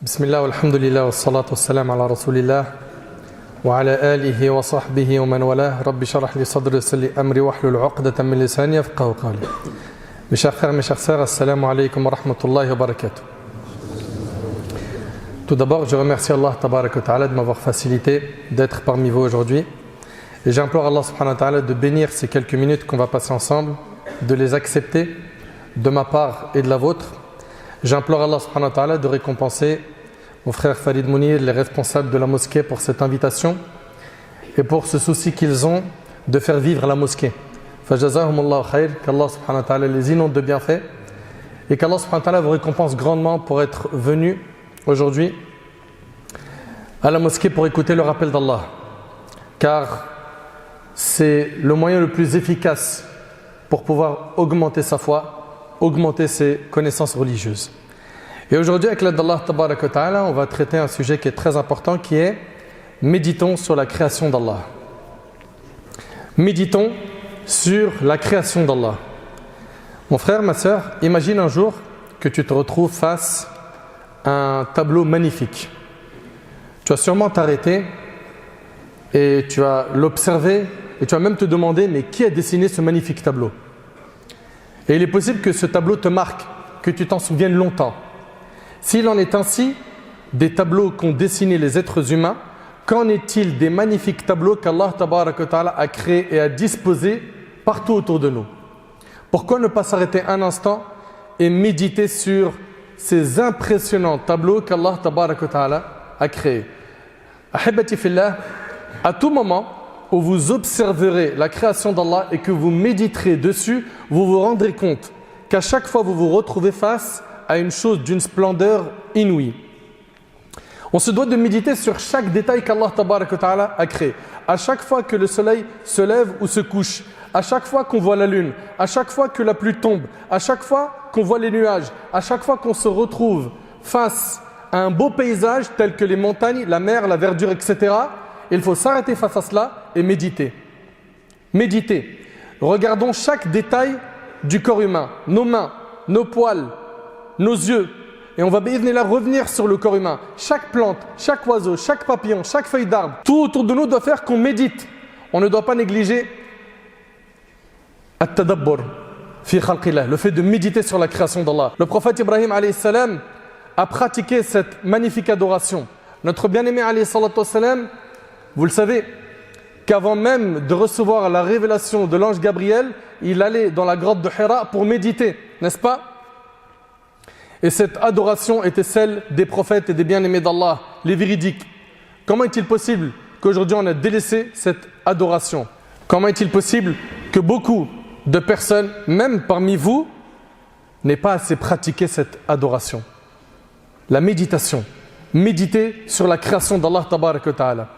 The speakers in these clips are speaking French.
بسم الله والحمد لله والصلاة والسلام على رسول الله وعلى آله وصحبه ومن والاه رب اشرح لي صدري ويسر لي أمري واحلل عقدة من لساني يفقهوا قولي. Mes chers frères, mes chères sœurs, assalamu alaikum wa rahmatullahi wa barakatuh. Tout d'abord, je remercie Allah tabaraka wa ta'ala de m'avoir facilité d'être parmi vous aujourd'hui. Et j'implore Allah subhanahu wa ta'ala de bénir ces quelques minutes qu'on va passer ensemble, de les accepter de ma part et de la vôtre. J'implore Allah subhanahu wa ta'ala de récompenser mon frère Farid Mounir, les responsables de la mosquée, pour cette invitation et pour ce souci qu'ils ont de faire vivre la mosquée. Fajazahumullahu khair, qu'Allah subhanahu wa ta'ala les inonde de bienfaits et qu'Allah subhanahu wa ta'ala vous récompense grandement pour être venu aujourd'hui à la mosquée pour écouter le rappel d'Allah. Car c'est le moyen le plus efficace pour pouvoir augmenter sa foi, augmenter ses connaissances religieuses. Et aujourd'hui, avec l'aide d'Allah tabaraka wa ta'ala, on va traiter un sujet qui est très important, qui est méditons sur la création d'Allah. Méditons sur la création d'Allah. Mon frère, ma sœur, imagine un jour que tu te retrouves face à un tableau magnifique. Tu vas sûrement t'arrêter et tu vas l'observer et tu vas même te demander, mais qui a dessiné ce magnifique tableau? Et il est possible que ce tableau te marque, que tu t'en souviennes longtemps. S'il en est ainsi des tableaux qu'ont dessinés les êtres humains, qu'en est-il des magnifiques tableaux qu'Allah tabaraka wa ta'ala a créés et a disposés partout autour de nous? Pourquoi ne pas s'arrêter un instant et méditer sur ces impressionnants tableaux qu'Allah tabaraka wa ta'ala a créés? Ahibati fillah, à tout moment où vous observerez la création d'Allah et que vous méditerez dessus, vous vous rendrez compte qu'à chaque fois vous vous retrouvez face à une chose d'une splendeur inouïe. On se doit de méditer sur chaque détail qu'Allah tabaraka wa ta'ala a créé. À chaque fois que le soleil se lève ou se couche, à chaque fois qu'on voit la lune, à chaque fois que la pluie tombe, à chaque fois qu'on voit les nuages, à chaque fois qu'on se retrouve face à un beau paysage tel que les montagnes, la mer, la verdure, etc., il faut s'arrêter face à cela et méditer. Méditer. Regardons chaque détail du corps humain, nos mains, nos poils, nos yeux. Et on va revenir sur le corps humain. Chaque plante, chaque oiseau, chaque papillon, chaque feuille d'arbre, tout autour de nous doit faire qu'on médite. On ne doit pas négliger at-tadabbur fi khalqillah, le fait de méditer sur la création d'Allah. Le prophète Ibrahim alayhi salam a pratiqué cette magnifique adoration. Notre bien-aimé alayhi salatu wassalam, vous le savez, qu'avant même de recevoir la révélation de l'ange Gabriel, il allait dans la grotte de Hira pour méditer, n'est-ce pas? Et cette adoration était celle des prophètes et des bien-aimés d'Allah, les véridiques. Comment est-il possible qu'aujourd'hui on a délaissé cette adoration? Comment est-il possible que beaucoup de personnes, même parmi vous, n'aient pas assez pratiqué cette adoration? La méditation. Méditer sur la création d'Allah tabaraka wa ta'ala.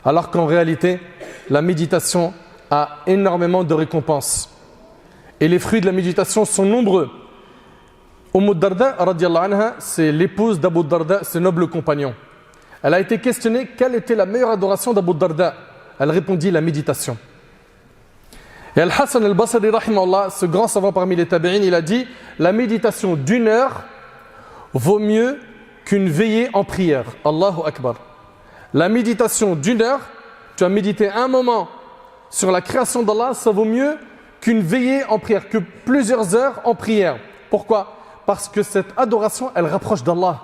Alors qu'en réalité, la méditation a énormément de récompenses. Et les fruits de la méditation sont nombreux. Darda, radiyallahu anha, c'est l'épouse d'Abu Darda, ce noble compagnon. Elle a été questionnée quelle était la meilleure adoration d'Abu Darda. Elle répondit la méditation. Et Al-Hassan al-Basri, rahimahullah, ce grand savant parmi les tabi'in, il a dit la méditation d'une heure vaut mieux qu'une veillée en prière. Allahu Akbar. La méditation d'une heure, tu as médité un moment sur la création d'Allah, ça vaut mieux qu'une veillée en prière, que plusieurs heures en prière. Pourquoi? Parce que cette adoration, elle rapproche d'Allah.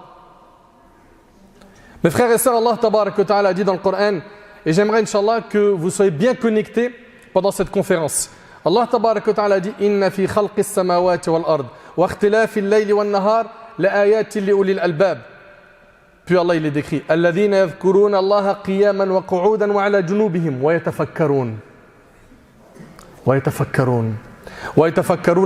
Mes frères et sœurs, Allah tabaraka wa ta'ala a dit dans le Coran, et j'aimerais Inch'Allah que vous soyez bien connectés pendant cette conférence. Allah tabaraka wa ta'ala a dit Inna fi khalqis samawati wal ard wa ikhtilafi al-layli wan nahar la ayatin li ulil albab. Puis Allah il est décrit alladhina yadhkuruna Allaha qiyaman wa qu'udan wa ala junubihim wa yatafakkarun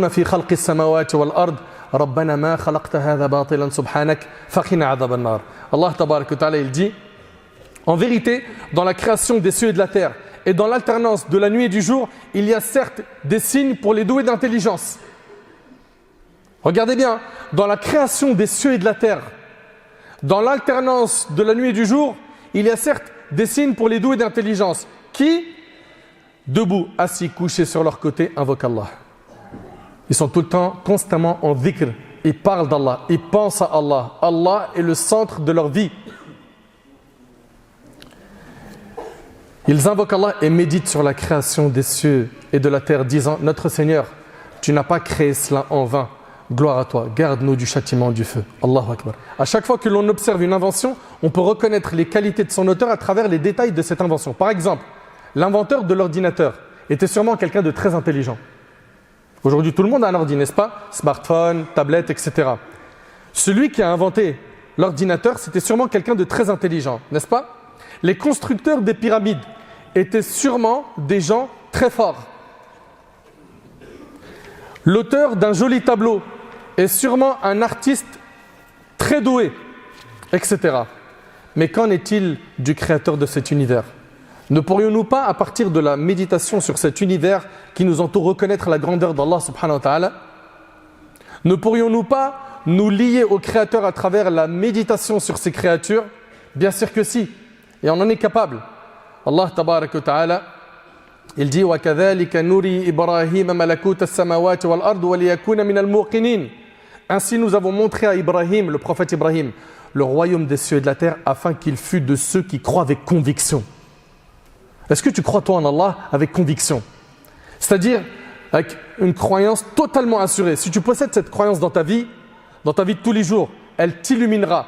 fi khalqis samawati wal ard ربنا ما خلقت هذا باطلا سبحانك فقنا عذاب النار. Allah tabaraka wa ta'ala il dit en vérité dans la création des cieux et de la terre et dans l'alternance de la nuit et du jour il y a certes des signes pour les doués d'intelligence. Regardez bien, dans la création des cieux et de la terre, dans l'alternance de la nuit et du jour, il y a certes des signes pour les doués d'intelligence qui, debout, assis, couchés sur leur côté, invoquent Allah. Ils sont tout le temps, constamment en dhikr, ils parlent d'Allah, ils pensent à Allah. Allah est le centre de leur vie. Ils invoquent Allah et méditent sur la création des cieux et de la terre, disant « Notre Seigneur, tu n'as pas créé cela en vain. Gloire à toi, garde-nous du châtiment du feu. » Allahu Akbar. À chaque fois que l'on observe une invention, on peut reconnaître les qualités de son auteur à travers les détails de cette invention. Par exemple, l'inventeur de l'ordinateur était sûrement quelqu'un de très intelligent. Aujourd'hui, tout le monde a un ordi, n'est-ce pas? Smartphone, tablette, etc. Celui qui a inventé l'ordinateur, c'était sûrement quelqu'un de très intelligent, n'est-ce pas? Les constructeurs des pyramides étaient sûrement des gens très forts. L'auteur d'un joli tableau est sûrement un artiste très doué, etc. Mais qu'en est-il du créateur de cet univers? Ne pourrions-nous pas, à partir de la méditation sur cet univers qui nous entoure, reconnaître la grandeur d'Allah subhanahu wa ta'ala? Ne pourrions-nous pas nous lier au créateur à travers la méditation sur ces créatures? Bien sûr que si, et on en est capable. Allah tabarak wa ta'ala, il dit وَكَذَلِكَ نُرِي إِبْرَاهِيمَ مَلَكُوتَ السَّمَاوَاتِ وَالْأَرْضِ وَلِيَكُونَ مِنَ الْمُوقِنِينَ. Ainsi nous avons montré à Ibrahim, le prophète Ibrahim, le royaume des cieux et de la terre, afin qu'il fût de ceux qui croient avec conviction. Est-ce que tu crois toi en Allah avec conviction? C'est-à-dire avec une croyance totalement assurée. Si tu possèdes cette croyance dans ta vie de tous les jours, elle t'illuminera,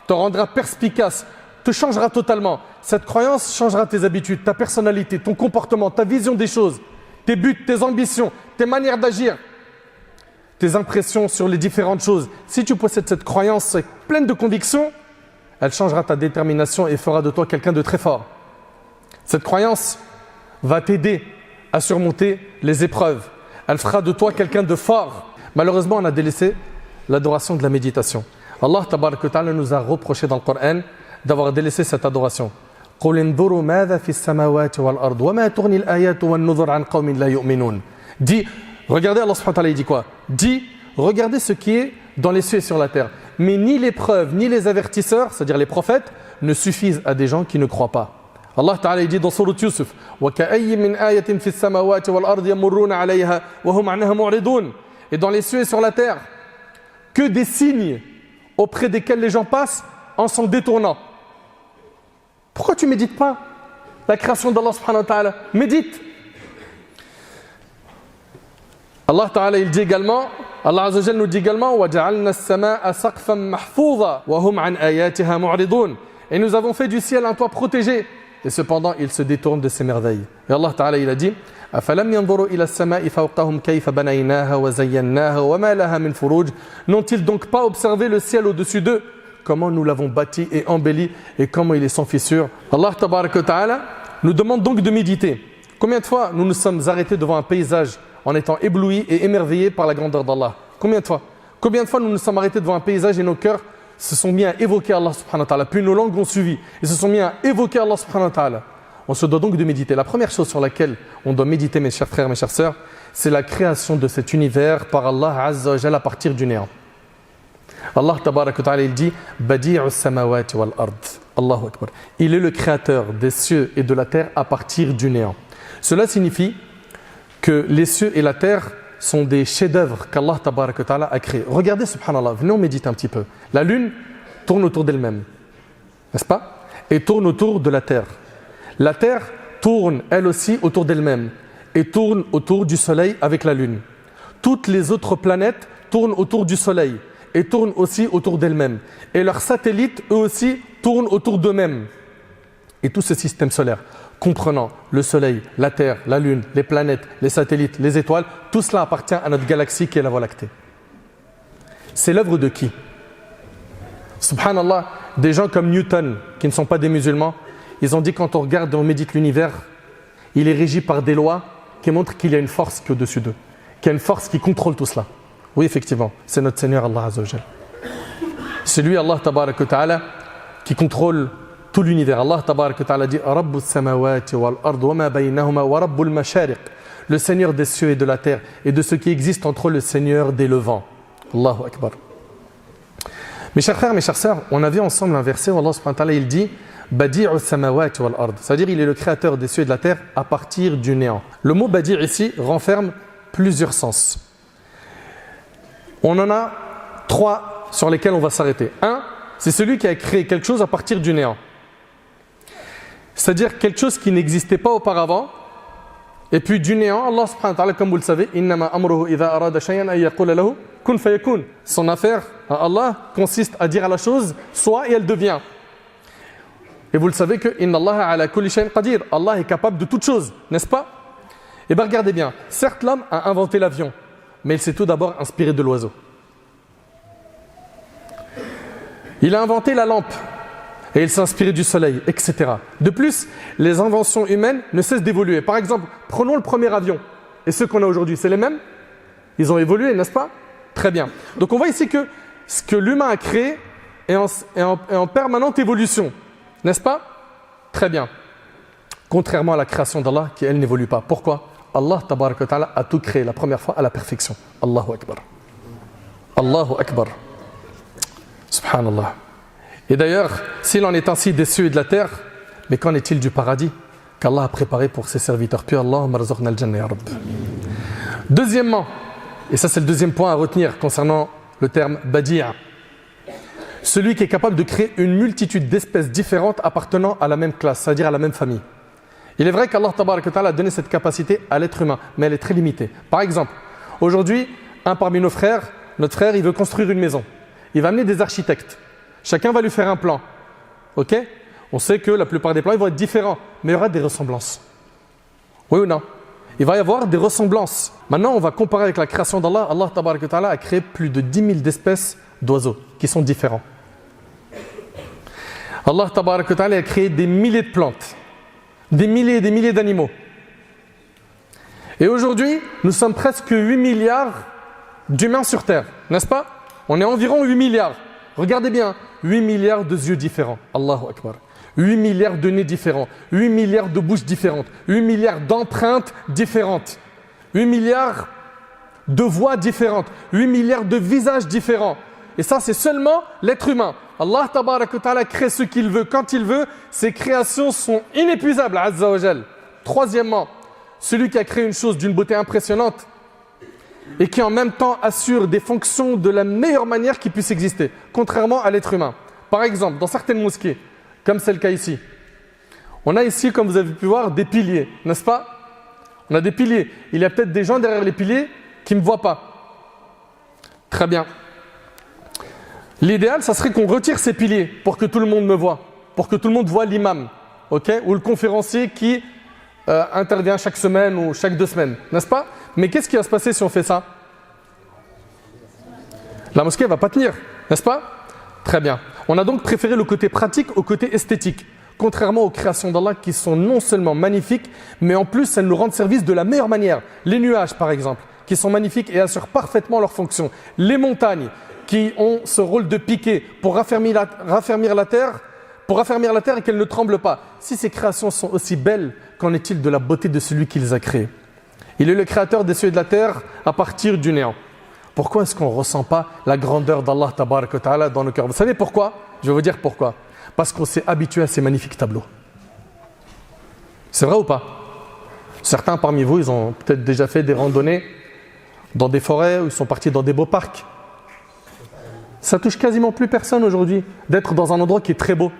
te rendra perspicace, te changera totalement. Cette croyance changera tes habitudes, ta personnalité, ton comportement, ta vision des choses, tes buts, tes ambitions, tes manières d'agir, tes impressions sur les différentes choses. Si tu possèdes cette croyance pleine de conviction, elle changera ta détermination et fera de toi quelqu'un de très fort. Cette croyance va t'aider à surmonter les épreuves. Elle fera de toi quelqu'un de fort. Malheureusement, on a délaissé l'adoration de la méditation. Allah tabarak wa ta'ala nous a reproché dans le Coran d'avoir délaissé cette adoration. Dis, regardez, Allah subhanahu wa ta'ala, il dit quoi? Dis, regardez ce qui est dans les cieux et sur la terre. Mais ni les preuves, ni les avertisseurs, c'est-à-dire les prophètes, ne suffisent à des gens qui ne croient pas. Allah Ta'ala dit dans Sourate Yusuf et dans les cieux et sur la terre, que des signes auprès desquels les gens passent en s'en détournant. Pourquoi tu ne médites pas la création d'Allah subhanahu wa ta'ala? Médite. Allah Ta'ala il dit également, Allah Azza wa Jalla nous dit également وَجَعَلْنَا السَّمَاءَ سَقْفًا مَحْفُوظًا وَهُمْ عَنْ آيَاتِهَا مُعْرِضُونَ. Et nous avons fait du ciel un toit protégé. Et cependant, ils se détournent de ces merveilles. Et Allah Ta'ala, il a dit أَفَلَمْ يَنْظُرُوا إِلَى السَّمَاءِ فَوْقَهُمْ كَيْفَ بَنَيْنَاهَا وَزَيَّنَّاهَا وَمَا لَهَا مِنْ فُرُوجٍ. N'ont-ils donc pas observé le ciel au-dessus d'eux? Comment nous l'avons bâti et embelli et comment il est sans fissure. Allah Ta'ala nous demande donc de méditer. Combien de fois nous nous sommes arrêtés devant un paysage en étant éblouis et émerveillés par la grandeur d'Allah? Combien de fois? Combien de fois nous nous sommes arrêtés devant un paysage et nos cœurs se sont mis à évoquer Allah subhanahu wa ta'ala, puis nos langues ont suivi et se sont mis à évoquer Allah subhanahu wa ta'ala. On se doit donc de méditer. La première chose sur laquelle on doit méditer, mes chers frères, mes chères sœurs, c'est la création de cet univers par Allah Azza wa Jalla à partir du néant. Allah tabarak wa ta'ala il dit Badi'us samawati wal ard. Allahu akbar. Il est le créateur des cieux et de la terre à partir du néant. Cela signifie que les cieux et la terre sont des chefs-d'œuvre qu'Allah tabarak wa ta'ala a créés. Regardez, subhanallah, venez on médite un petit peu. La lune tourne autour d'elle-même, n'est-ce pas? Et tourne autour de la terre. La terre tourne elle aussi autour d'elle-même et tourne autour du soleil avec la lune. Toutes les autres planètes tournent autour du soleil et tournent aussi autour d'elles-mêmes. Et leurs satellites, eux aussi, tournent autour d'eux-mêmes. Et tout ce système solaire, comprenant le soleil, la terre, la lune, les planètes, les satellites, les étoiles, tout cela appartient à notre galaxie qui est la Voie lactée. C'est l'œuvre de qui? Subhanallah, des gens comme Newton, qui ne sont pas des musulmans, ils ont dit quand on regarde et on médite l'univers, il est régi par des lois qui montrent qu'il y a une force qui est au-dessus d'eux, qu'il y a une force qui contrôle tout cela. Oui, effectivement, c'est notre Seigneur Allah Azza wa Jalla. C'est lui, Allah Tabarak wa Ta'ala, qui contrôle tout l'univers. Allah Tabarak wa Ta'ala dit Rabbus samawati wal ard wa ma baynahuma wa rabbul mashariq. Le Seigneur des cieux et de la terre et de ce qui existe entre eux, le Seigneur des levants. Allahu Akbar. Mes chers frères, mes chères sœurs, on a vu ensemble un verset où Allah subhanahu wa ta'ala il dit Badi'us samawati wal ard. C'est-à-dire il est le créateur des cieux et de la terre à partir du néant. Le mot Badi' ici renferme plusieurs sens. On en a 3 sur lesquels on va s'arrêter. 1, c'est celui qui a créé quelque chose à partir du néant. C'est-à-dire quelque chose qui n'existait pas auparavant. Et puis du néant, Allah subhanahu wa ta'ala, comme vous le savez, innama amruhu idha arada shay'an ay yaqula lahu kun fayakun. Son affaire à Allah consiste à dire à la chose soit et elle devient. Et vous le savez que inna Allah ala kulli shay'in qadir. Allah est capable de toute chose, n'est-ce pas? Et bien regardez bien, certes l'homme a inventé l'avion, mais il s'est tout d'abord inspiré de l'oiseau. Il a inventé la lampe et il s'est inspiré du soleil, etc. De plus, les inventions humaines ne cessent d'évoluer. Par exemple, prenons le premier avion et ceux qu'on a aujourd'hui, c'est les mêmes? Ils ont évolué, n'est-ce pas? Très bien. Donc on voit ici que ce que l'humain a créé est en permanente évolution, n'est-ce pas? Très bien. Contrairement à la création d'Allah qui, elle, n'évolue pas. Pourquoi? Allah tabaraka wa ta'ala a tout créé la première fois à la perfection. Allahu Akbar. Allahu Akbar. Subhanallah. Et d'ailleurs, s'il en est ainsi des cieux et de la terre, mais qu'en est-il du paradis qu'Allah a préparé pour ses serviteurs pieux? Allahumma rzuqna al-jannah ya Rabb. Deuxièmement, et ça c'est le deuxième point à retenir concernant le terme badi'a, celui qui est capable de créer une multitude d'espèces différentes appartenant à la même classe, c'est-à-dire à la même famille. Il est vrai qu'Allah tabaraka wa ta'ala a donné cette capacité à l'être humain, mais elle est très limitée. Par exemple, aujourd'hui, un parmi nos frères, notre frère, il veut construire une maison. Il va amener des architectes. Chacun va lui faire un plan. Ok? On sait que la plupart des plans ils vont être différents, mais il y aura des ressemblances. Oui ou non? Il va y avoir des ressemblances. Maintenant, on va comparer avec la création d'Allah. Allah tabaraka wa ta'ala a créé plus de 10 000 espèces d'oiseaux qui sont différents. Allah tabaraka wa ta'ala a créé des milliers de plantes, des milliers et des milliers d'animaux. Et aujourd'hui, nous sommes presque 8 milliards d'humains sur Terre, n'est-ce pas? On est environ 8 milliards. Regardez bien, 8 milliards de yeux différents. Allahu Akbar. 8 milliards de nez différents. 8 milliards de bouches différentes. 8 milliards d'empreintes différentes. 8 milliards de voix différentes. 8 milliards de visages différents. Et ça, c'est seulement l'être humain. Allah tabaraka wa ta'ala crée ce qu'il veut, quand il veut. Ses créations sont inépuisables, azza wa jal. Troisièmement, celui qui a créé une chose d'une beauté impressionnante et qui en même temps assure des fonctions de la meilleure manière qui puisse exister, contrairement à l'être humain. Par exemple, dans certaines mosquées, comme c'est le cas ici, on a ici, comme vous avez pu voir, des piliers, n'est-ce pas? On a des piliers. Il y a peut-être des gens derrière les piliers qui ne me voient pas. Très bien. L'idéal, ça serait qu'on retire ces piliers pour que tout le monde me voie, pour que tout le monde voie l'imam, ok? Ou le conférencier qui intervient chaque semaine ou chaque 2 semaines, n'est-ce pas? Mais qu'est-ce qui va se passer si on fait ça? La mosquée ne va pas tenir, n'est-ce pas? Très bien. On a donc préféré le côté pratique au côté esthétique, contrairement aux créations d'Allah qui sont non seulement magnifiques, mais en plus elles nous rendent service de la meilleure manière. Les nuages par exemple, qui sont magnifiques et assurent parfaitement leur fonction. Les montagnes, qui ont ce rôle de piquet pour raffermir la terre et qu'elle ne tremble pas. Si ces créations sont aussi belles, qu'en est-il de la beauté de celui qui les a créées? Il est le créateur des cieux et de la terre à partir du néant. Pourquoi est-ce qu'on ne ressent pas la grandeur d'Allah tabaraka wa ta'ala dans nos cœurs? Vous savez pourquoi? Je vais vous dire pourquoi. Parce qu'on s'est habitué à ces magnifiques tableaux. C'est vrai ou pas? Certains parmi vous, ils ont peut-être déjà fait des randonnées dans des forêts, ou ils sont partis dans des beaux parcs. Ça touche quasiment plus personne aujourd'hui d'être dans un endroit qui est très beau.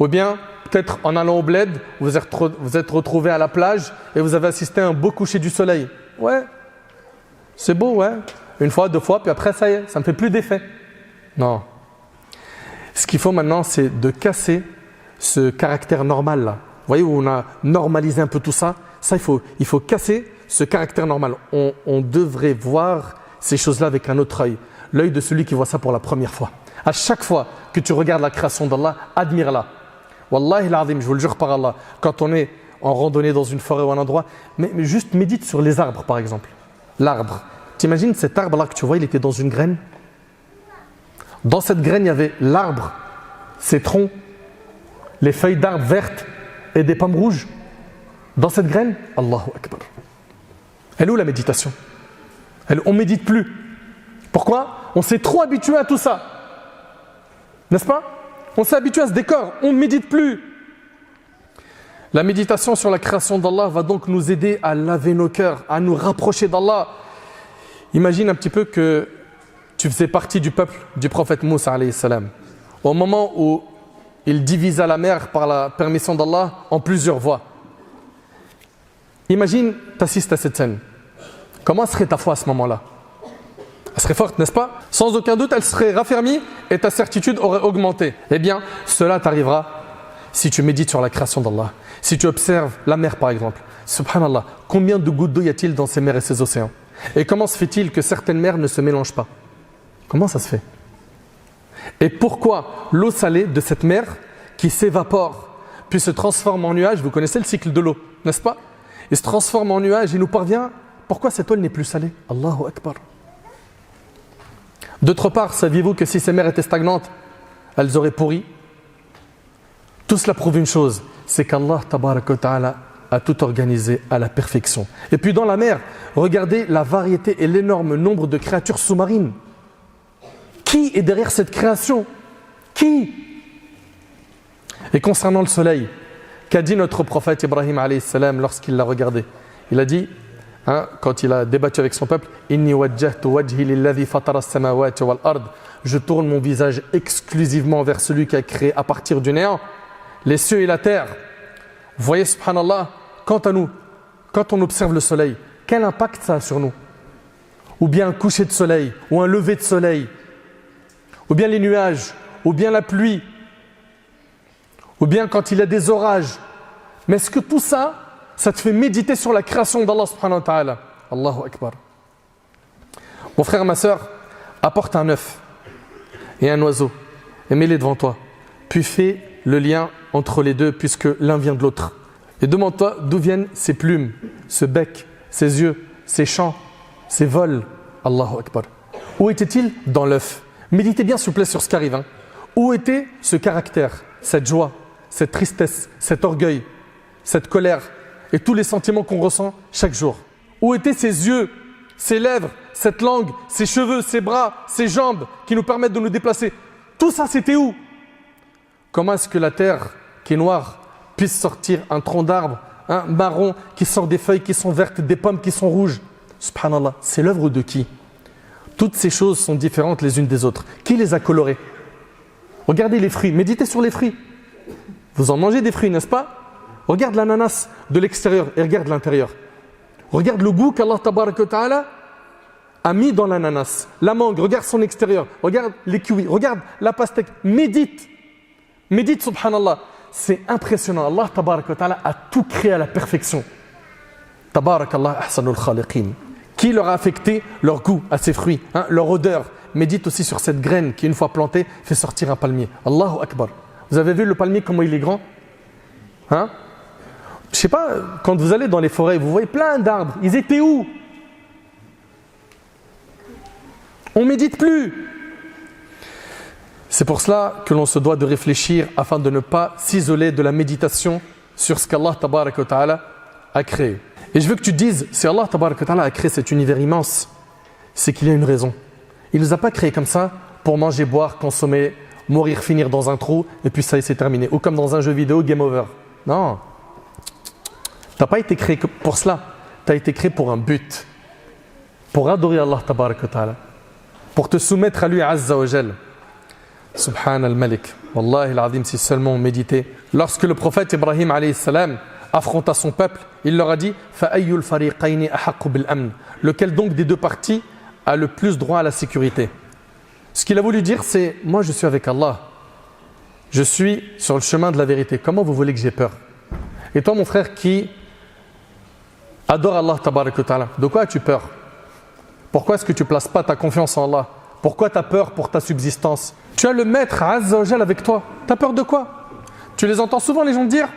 Ou bien, peut-être en allant au bled, vous êtes retrouvé à la plage et vous avez assisté à un beau coucher du soleil. Ouais, c'est beau, ouais. 1 fois, 2 fois, puis après, ça y est, ça ne fait plus d'effet. Non. Ce qu'il faut maintenant, c'est de casser ce caractère normal-là. Vous voyez où on a normalisé un peu tout ça? Ça, il faut casser ce caractère normal. On devrait voir ces choses-là avec un autre œil. L'œil de celui qui voit ça pour la première fois. À chaque fois que tu regardes la création d'Allah, admire-la. Wallahi l'azim, je vous le jure par Allah, quand on est en randonnée dans une forêt ou un endroit, mais juste médite sur les arbres par exemple. L'arbre. T'imagines cet arbre-là que tu vois, il était dans une graine. Dans cette graine, il y avait l'arbre, ses troncs, les feuilles d'arbre vertes et des pommes rouges. Dans cette graine, Allahu Akbar. Elle est où la méditation? On ne médite plus. Pourquoi? On s'est trop habitué à tout ça. N'est-ce pas? On s'est habitué à ce décor, on ne médite plus. La méditation sur la création d'Allah va donc nous aider à laver nos cœurs, à nous rapprocher d'Allah. Imagine un petit peu que tu faisais partie du peuple du prophète Moussa alayhi salam. Au moment où il divisa la mer par la permission d'Allah en plusieurs voies. Imagine, tu assistes à cette scène. Comment serait ta foi à ce moment-là? Elle serait forte, n'est-ce pas? Sans aucun doute, elle serait raffermie et ta certitude aurait augmenté. Eh bien, cela t'arrivera si tu médites sur la création d'Allah. Si tu observes la mer par exemple. Subhanallah, combien de gouttes d'eau y a-t-il dans ces mers et ces océans? Et comment se fait-il que certaines mers ne se mélangent pas? Comment ça se fait? Et pourquoi l'eau salée de cette mer qui s'évapore puis se transforme en nuage? Vous connaissez le cycle de l'eau, n'est-ce pas? Il se transforme en nuage et nous parvient. Pourquoi cette eau n'est plus salée? Allahu Akbar. D'autre part, saviez-vous que si ces mers étaient stagnantes, elles auraient pourri? Tout cela prouve une chose, c'est qu'Allah tabaraka wa ta'ala a tout organisé à la perfection. Et puis dans la mer, regardez la variété et l'énorme nombre de créatures sous-marines. Qui est derrière cette création? Qui? Et concernant le soleil, qu'a dit notre prophète Ibrahim alayhi salam lorsqu'il l'a regardé? Il a dit, quand il a débattu avec son peuple, Inni wajjahtu wajhi lilladhi fatara as-samawati wal ard. Je tourne mon visage exclusivement vers celui qui a créé à partir du néant les cieux et la terre. Vous voyez, subhanallah, quant à nous, quand on observe le soleil, quel impact ça a sur nous? Ou bien un coucher de soleil, ou un lever de soleil, ou bien les nuages, ou bien la pluie, ou bien quand il y a des orages. Mais est-ce que tout ça, ça te fait méditer sur la création d'Allah subhanahu wa ta'ala? Allahu Akbar. Mon frère, ma soeur, apporte un œuf et un oiseau et mets-les devant toi. Puis fais le lien entre les deux puisque l'un vient de l'autre. Et demande-toi d'où viennent ces plumes, ce bec, ces yeux, ces chants, ces vols. Allahu Akbar. Où était-il? Dans l'œuf. Méditez bien s'il vous plaît sur ce qui arrive. Où était ce caractère, cette joie, cette tristesse, cet orgueil, cette colère et tous les sentiments qu'on ressent chaque jour? Où étaient ses yeux, ses lèvres, cette langue, ses cheveux, ses bras, ses jambes qui nous permettent de nous déplacer? Tout ça, c'était où? Comment est-ce que la terre qui est noire puisse sortir un tronc d'arbre, un marron qui sort des feuilles qui sont vertes, des pommes qui sont rouges? Subhanallah, c'est l'œuvre de qui? Toutes ces choses sont différentes les unes des autres. Qui les a colorées? Regardez les fruits, méditez sur les fruits. Vous en mangez des fruits, n'est-ce pas? Regarde l'ananas de l'extérieur et regarde l'intérieur. Regarde le goût qu'Allah tabaraka wa ta'ala a mis dans l'ananas. La mangue, regarde son extérieur. Regarde les kiwis, regarde la pastèque. Médite. Médite, subhanallah. C'est impressionnant. Allah tabaraka wa ta'ala a tout créé à la perfection. Tabarakallah ahsanul khaliqin. Qui leur a affecté leur goût à ces fruits, leur odeur? Médite aussi sur cette graine qui, une fois plantée, fait sortir un palmier. Allahu Akbar. Vous avez vu le palmier, comment il est grand? Je ne sais pas, quand vous allez dans les forêts, vous voyez plein d'arbres. Ils étaient où? On ne médite plus. C'est pour cela que l'on se doit de réfléchir afin de ne pas s'isoler de la méditation sur ce qu'Allah tabaraka wa ta'ala a créé. Et je veux que tu te dises, si Allah tabaraka wa ta'ala a créé cet univers immense, c'est qu'il y a une raison. Il ne nous a pas créés comme ça pour manger, boire, consommer, mourir, finir dans un trou et puis ça y est, c'est terminé. Ou comme dans un jeu vidéo, game over. Non. Tu n'as pas été créé pour cela. Tu as été créé pour un but. Pour adorer Allah tabaraka wa ta'ala. Pour te soumettre à lui azza wa jal. Subhan al-Malik. Wallahi al-Azim, si seulement on méditait. Lorsque le prophète Ibrahim alayhi salam affronta son peuple, il leur a dit فَأَيُّ الْفَرِيقَيْنِ أَحَقُّ بِالْأَمْنِ. Lequel donc des deux parties a le plus droit à la sécurité? Ce qu'il a voulu dire, c'est moi je suis avec Allah. Je suis sur le chemin de la vérité. Comment vous voulez que j'ai peur? Et toi, mon frère, qui adore Allah tabaraka wa ta'ala, de quoi as-tu peur? Pourquoi est-ce que tu ne places pas ta confiance en Allah? Pourquoi tu as peur pour ta subsistance? Tu as le maître azza wa jal avec toi. Tu as peur de quoi? Tu les entends souvent les gens dire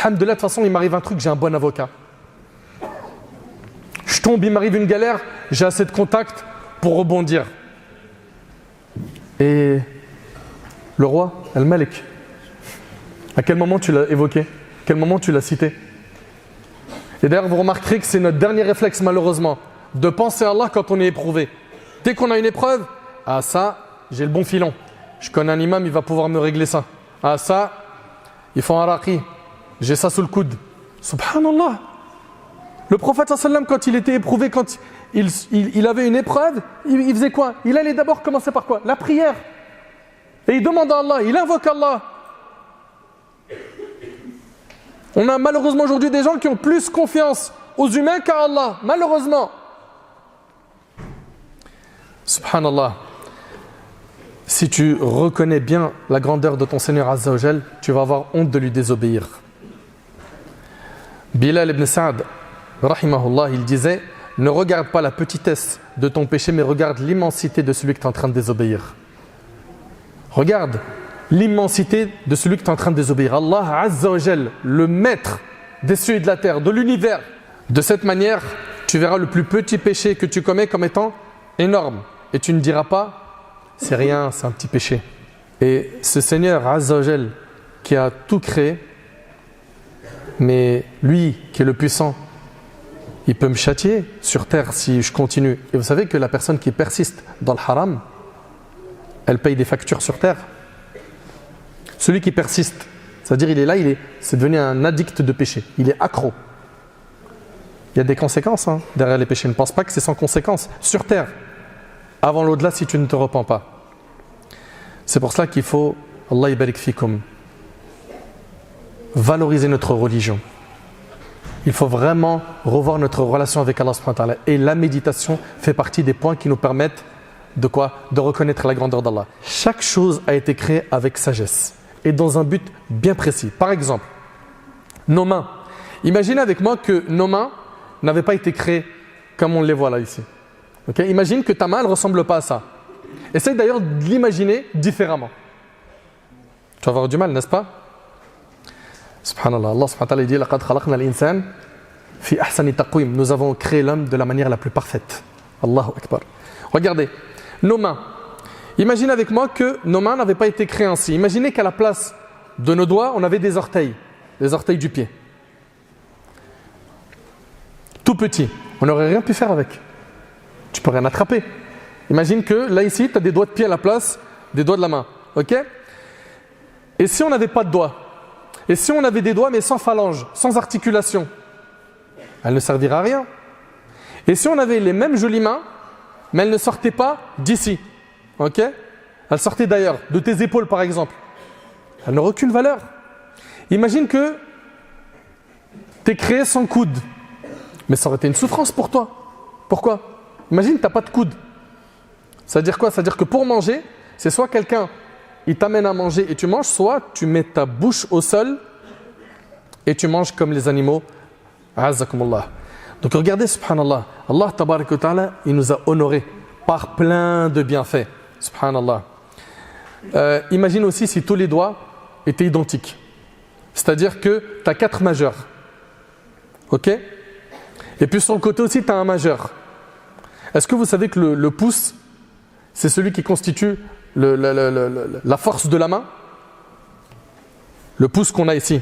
Alhamdulillah, de toute façon il m'arrive un truc, j'ai un bon avocat. Je tombe, il m'arrive une galère, j'ai assez de contacts pour rebondir. Et le roi, Al-Malik, à quel moment tu l'as évoqué? À quel moment tu l'as cité? Et d'ailleurs vous remarquerez que c'est notre dernier réflexe malheureusement, de penser à Allah quand on est éprouvé. Dès qu'on a une épreuve, ah ça, j'ai le bon filon. Je connais un imam, il va pouvoir me régler ça. Ah ça, ils font un raqi. J'ai ça sous le coude. Subhanallah. Le prophète sallam, quand il était éprouvé, quand il avait une épreuve, il faisait quoi? Il allait d'abord commencer par quoi? La prière. Et il demande à Allah, il invoque Allah. On a malheureusement aujourd'hui des gens qui ont plus confiance aux humains qu'à Allah, malheureusement. Subhanallah. Si tu reconnais bien la grandeur de ton Seigneur Azza wa Jal, tu vas avoir honte de lui désobéir. Bilal ibn Sa'd, rahimahullah, il disait: ne regarde pas la petitesse de ton péché, mais regarde l'immensité de celui que tu es en train de désobéir. Regarde l'immensité de celui que tu es en train de désobéir. Allah Azza wa Jal, le maître des cieux et de la terre, de l'univers. De cette manière, tu verras le plus petit péché que tu commets comme étant énorme. Et tu ne diras pas: c'est rien, c'est un petit péché. Et ce Seigneur Azza wa Jal qui a tout créé, mais lui qui est le puissant, il peut me châtier sur terre si je continue. Et vous savez que la personne qui persiste dans le haram, elle paye des factures sur terre. Celui qui persiste, c'est-à-dire il est là, c'est devenu un addict de péché, il est accro. Il y a des conséquences derrière les péchés. Ne pense pas que c'est sans conséquences. Sur terre, avant l'au-delà si tu ne te repens pas. C'est pour cela qu'il faut, Allah yabarik fikum, valoriser notre religion. Il faut vraiment revoir notre relation avec Allah subhanahu wa ta'ala. Et la méditation fait partie des points qui nous permettent de quoi? De reconnaître la grandeur d'Allah. Chaque chose a été créée avec sagesse et dans un but bien précis. Par exemple, nos mains. Imaginez avec moi que nos mains n'avaient pas été créées comme on les voit là ici. Okay? Imagine que ta main ne ressemble pas à ça. Essaye d'ailleurs de l'imaginer différemment. Tu vas avoir du mal, n'est-ce pas? Subhanallah, Allah subhanahu wa ta'ala dit: laqad khalaqna al-insan fi ahsani taqwim. Nous avons créé l'homme de la manière la plus parfaite. Allahu akbar. Regardez, nos mains. Imagine avec moi que nos mains n'avaient pas été créées ainsi. Imaginez qu'à la place de nos doigts, on avait des orteils du pied. Tout petit. On n'aurait rien pu faire avec. Tu peux rien attraper. Imagine que là ici, tu as des doigts de pied à la place des doigts de la main. Ok? Et si on n'avait pas de doigts? Et si on avait des doigts mais sans phalanges, sans articulation? Elle ne servirait à rien. Et si on avait les mêmes jolies mains, mais elles ne sortaient pas d'ici? Ok? Elles sortaient d'ailleurs, de tes épaules par exemple. Elles n'auraient aucune valeur. Imagine que tu es créé sans coude. Mais ça aurait été une souffrance pour toi. Pourquoi? Imagine que tu n'as pas de coude. Ça veut dire quoi? Ça veut dire que pour manger, c'est soit quelqu'un il t'amène à manger et tu manges, soit tu mets ta bouche au sol et tu manges comme les animaux. Azakumullah. Donc regardez, subhanallah, Allah tabarak wa ta'ala, il nous a honorés par plein de bienfaits. Subhanallah. Imagine aussi si tous les doigts étaient identiques. C'est-à-dire que tu as 4 majeurs. Ok? Et puis sur le côté aussi, tu as un majeur. Est-ce que vous savez que le pouce, c'est celui qui constitue la force de la main? Le pouce qu'on a ici.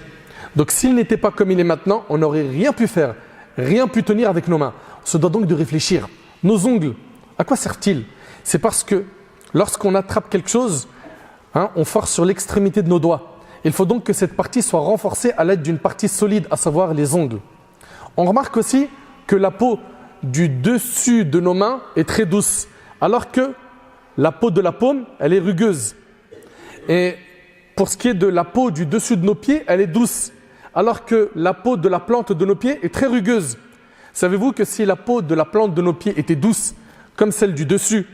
Donc s'il n'était pas comme il est maintenant, on n'aurait rien pu faire, rien pu tenir avec nos mains. On se doit donc de réfléchir. Nos ongles, à quoi servent-ils? C'est parce que lorsqu'on attrape quelque chose, on force sur l'extrémité de nos doigts. Il faut donc que cette partie soit renforcée à l'aide d'une partie solide, à savoir les ongles. On remarque aussi que la peau du dessus de nos mains est très douce, alors que la peau de la paume, elle est rugueuse. Et pour ce qui est de la peau du dessus de nos pieds, elle est douce, alors que la peau de la plante de nos pieds est très rugueuse. Savez-vous que si la peau de la plante de nos pieds était douce, comme celle du dessus,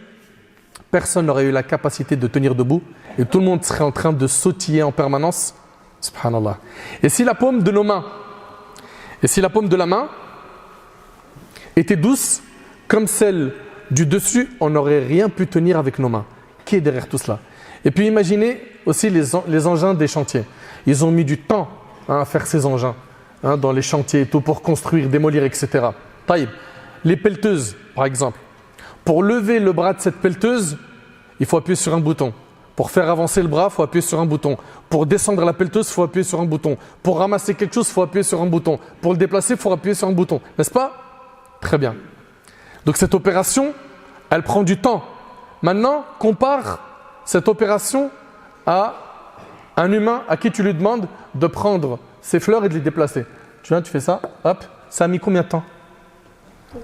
personne n'aurait eu la capacité de tenir debout et tout le monde serait en train de sautiller en permanence. Subhanallah. Et si la paume de nos mains, et si la paume de la main était douce, comme celle du dessus, on n'aurait rien pu tenir avec nos mains. Qui est derrière tout cela? Et puis imaginez aussi les engins des chantiers. Ils ont mis du temps à faire ces engins dans les chantiers et tout pour construire, démolir, etc. Taïb. Les pelleteuses, par exemple. Pour lever le bras de cette pelleteuse, il faut appuyer sur un bouton. Pour faire avancer le bras, il faut appuyer sur un bouton. Pour descendre la pelleteuse, il faut appuyer sur un bouton. Pour ramasser quelque chose, il faut appuyer sur un bouton. Pour le déplacer, il faut appuyer sur un bouton. N'est-ce pas? Très bien. Donc cette opération, elle prend du temps. Maintenant, compare cette opération à un humain à qui tu lui demandes de prendre ses fleurs et de les déplacer. Tu viens, tu fais ça, hop, ça a mis combien de temps?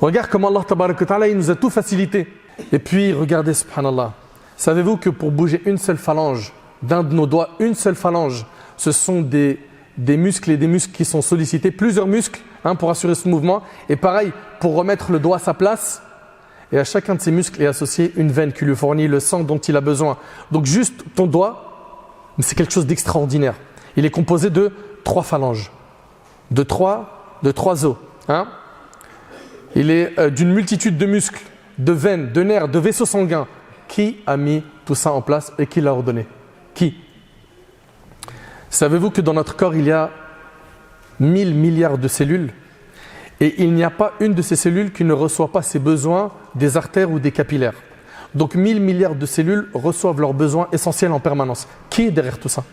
Regarde comment Allah tabaraka wa ta'ala, il nous a tout facilité. Et puis, regardez, subhanallah. Savez-vous que pour bouger une seule phalange d'un de nos doigts, une seule phalange, ce sont des muscles et des muscles qui sont sollicités, plusieurs muscles pour assurer ce mouvement. Et pareil, pour remettre le doigt à sa place. Et à chacun de ces muscles est associée une veine qui lui fournit le sang dont il a besoin. Donc juste ton doigt, c'est quelque chose d'extraordinaire. Il est composé de 3 phalanges, de trois os. Il est d'une multitude de muscles, de veines, de nerfs, de vaisseaux sanguins. Qui a mis tout ça en place et qui l'a ordonné? Qui? Savez-vous que dans notre corps, il y a 1000 milliards de cellules et il n'y a pas une de ces cellules qui ne reçoit pas ses besoins des artères ou des capillaires. Donc 1000 milliards de cellules reçoivent leurs besoins essentiels en permanence. Qui est derrière tout ça?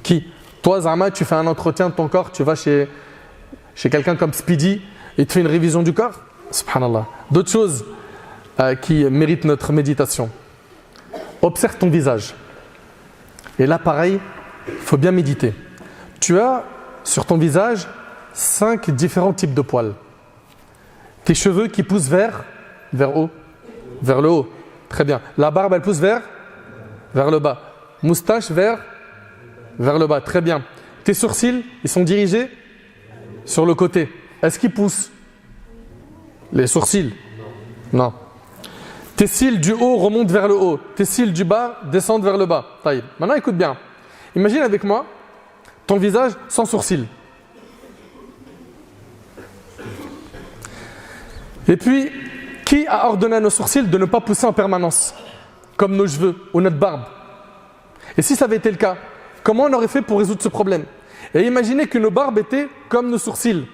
Qui? Toi, Zama, tu fais un entretien de ton corps, tu vas chez quelqu'un comme Speedy et tu fais une révision du corps. Subhanallah. D'autres choses qui méritent notre méditation. Observe ton visage. Et là, pareil, il faut bien méditer. Tu as sur ton visage 5 différents types de poils. Tes cheveux qui poussent vers où? Vers le haut. Très bien. La barbe, elle pousse vers le bas. Moustache vers le bas. Très bien. Tes sourcils, ils sont dirigés sur le côté. Est-ce qu'ils poussent? Les sourcils? Non. Tes cils du haut remontent vers le haut. Tes cils du bas descendent vers le bas. Taïb. Maintenant, écoute bien. Imagine avec moi ton visage sans sourcils. Et puis, qui a ordonné à nos sourcils de ne pas pousser en permanence, comme nos cheveux ou notre barbe? Et si ça avait été le cas, comment on aurait fait pour résoudre ce problème? Et imaginez que nos barbes étaient comme nos sourcils.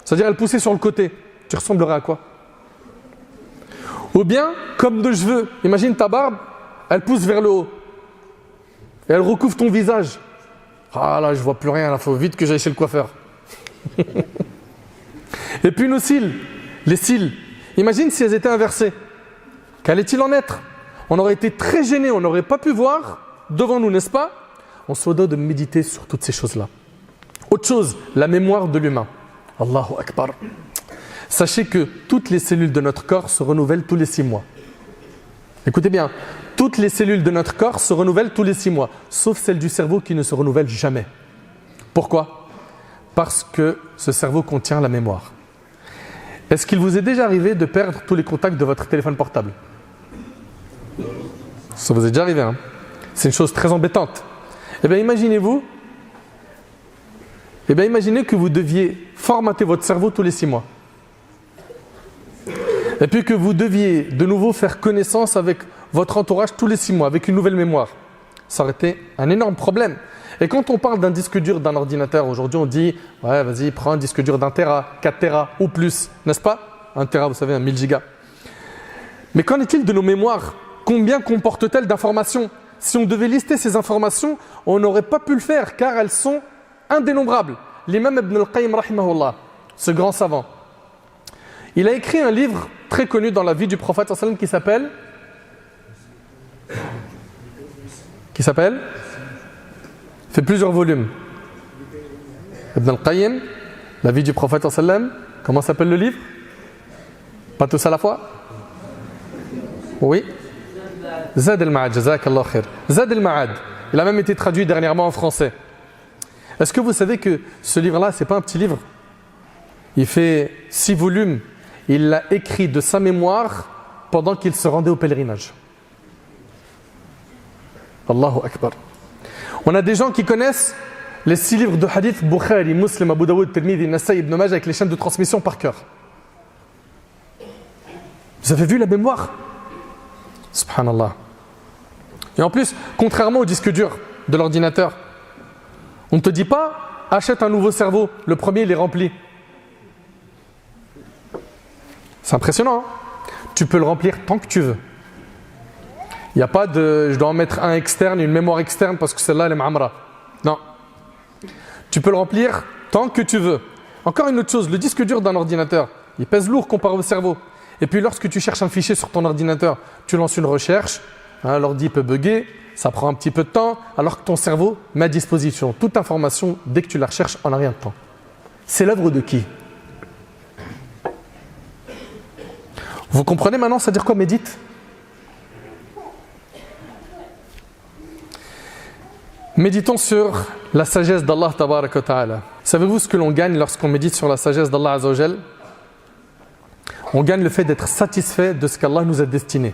C'est-à-dire, elles poussaient sur le côté. Tu ressemblerais à quoi? Ou bien, comme nos cheveux. Imagine ta barbe, elle pousse vers le haut. Et elle recouvre ton visage. Ah là, je vois plus rien, il faut vite que j'aille chez le coiffeur. Et puis nos cils, les cils. Imagine si elles étaient inversées. Qu'allait-il en être? On aurait été très gênés, on n'aurait pas pu voir devant nous, n'est-ce pas? On se doit de méditer sur toutes ces choses-là. Autre chose, la mémoire de l'humain. Allahu Akbar. Sachez que toutes les cellules de notre corps se renouvellent tous les 6 mois. Écoutez bien, toutes les cellules de notre corps se renouvellent tous les 6 mois, sauf celle du cerveau qui ne se renouvelle jamais. Pourquoi? Parce que ce cerveau contient la mémoire. Est-ce qu'il vous est déjà arrivé de perdre tous les contacts de votre téléphone portable? Ça vous est déjà arrivé, hein? C'est une chose très embêtante. Eh bien, imaginez que vous deviez formater votre cerveau tous les 6 mois. Et puis que vous deviez de nouveau faire connaissance avec votre entourage tous les 6 mois, avec une nouvelle mémoire. Ça aurait été un énorme problème. Et quand on parle d'un disque dur d'un ordinateur, aujourd'hui on dit « Ouais, vas-y, prends un disque dur d'1 Tera, 4 Tera ou plus, n'est-ce pas ?» 1 Tera, vous savez, un 1000 gigas. Mais qu'en est-il de nos mémoires? Combien comportent-elles d'informations? Si on devait lister ces informations, on n'aurait pas pu le faire car elles sont indénombrables. L'imam Ibn al-Qayyim, rahimahullah, ce grand savant, il a écrit un livre très connu dans la vie du prophète sallallahu alayhi wa sallam qui s'appelle fait plusieurs volumes. Ibn al-Qayyim, la vie du prophète sallallahu alayhi wa sallam. Comment s'appelle le livre? Pas tous à la fois? Oui. Zad al-Ma'ad, jazakallah khair. Zad al-Ma'ad. Il a même été traduit dernièrement en français. Est-ce que vous savez que ce livre-là, c'est pas un petit livre? Il fait 6 volumes. Il l'a écrit de sa mémoire pendant qu'il se rendait au pèlerinage. Allahu Akbar. On a des gens qui connaissent les 6 livres de hadith, Bukhari, Muslim, Abu Dawood, Tirmidhi, Nasa'i, Ibn Majah, avec les chaînes de transmission par cœur. Vous avez vu la mémoire? Subhanallah. Et en plus, contrairement au disque dur de l'ordinateur, on ne te dit pas achète un nouveau cerveau, le premier il est rempli. C'est impressionnant, hein? Tu peux le remplir tant que tu veux. Il n'y a pas de je dois en mettre un externe, une mémoire externe parce que celle-là elle est ma'amra. Non. Tu peux le remplir tant que tu veux. Encore une autre chose, le disque dur d'un ordinateur, il pèse lourd comparé au cerveau. Et puis lorsque tu cherches un fichier sur ton ordinateur, tu lances une recherche, hein, l'ordi peut bugger, ça prend un petit peu de temps, alors que ton cerveau met à disposition toute information dès que tu la recherches en un rien de temps. C'est l'œuvre de qui? Vous comprenez maintenant, ça veut dire quoi médite? Méditons sur la sagesse d'Allah tabaraka wa ta'ala. Savez-vous ce que l'on gagne lorsqu'on médite sur la sagesse d'Allah azza wa jal? On gagne le fait d'être satisfait de ce qu'Allah nous a destiné.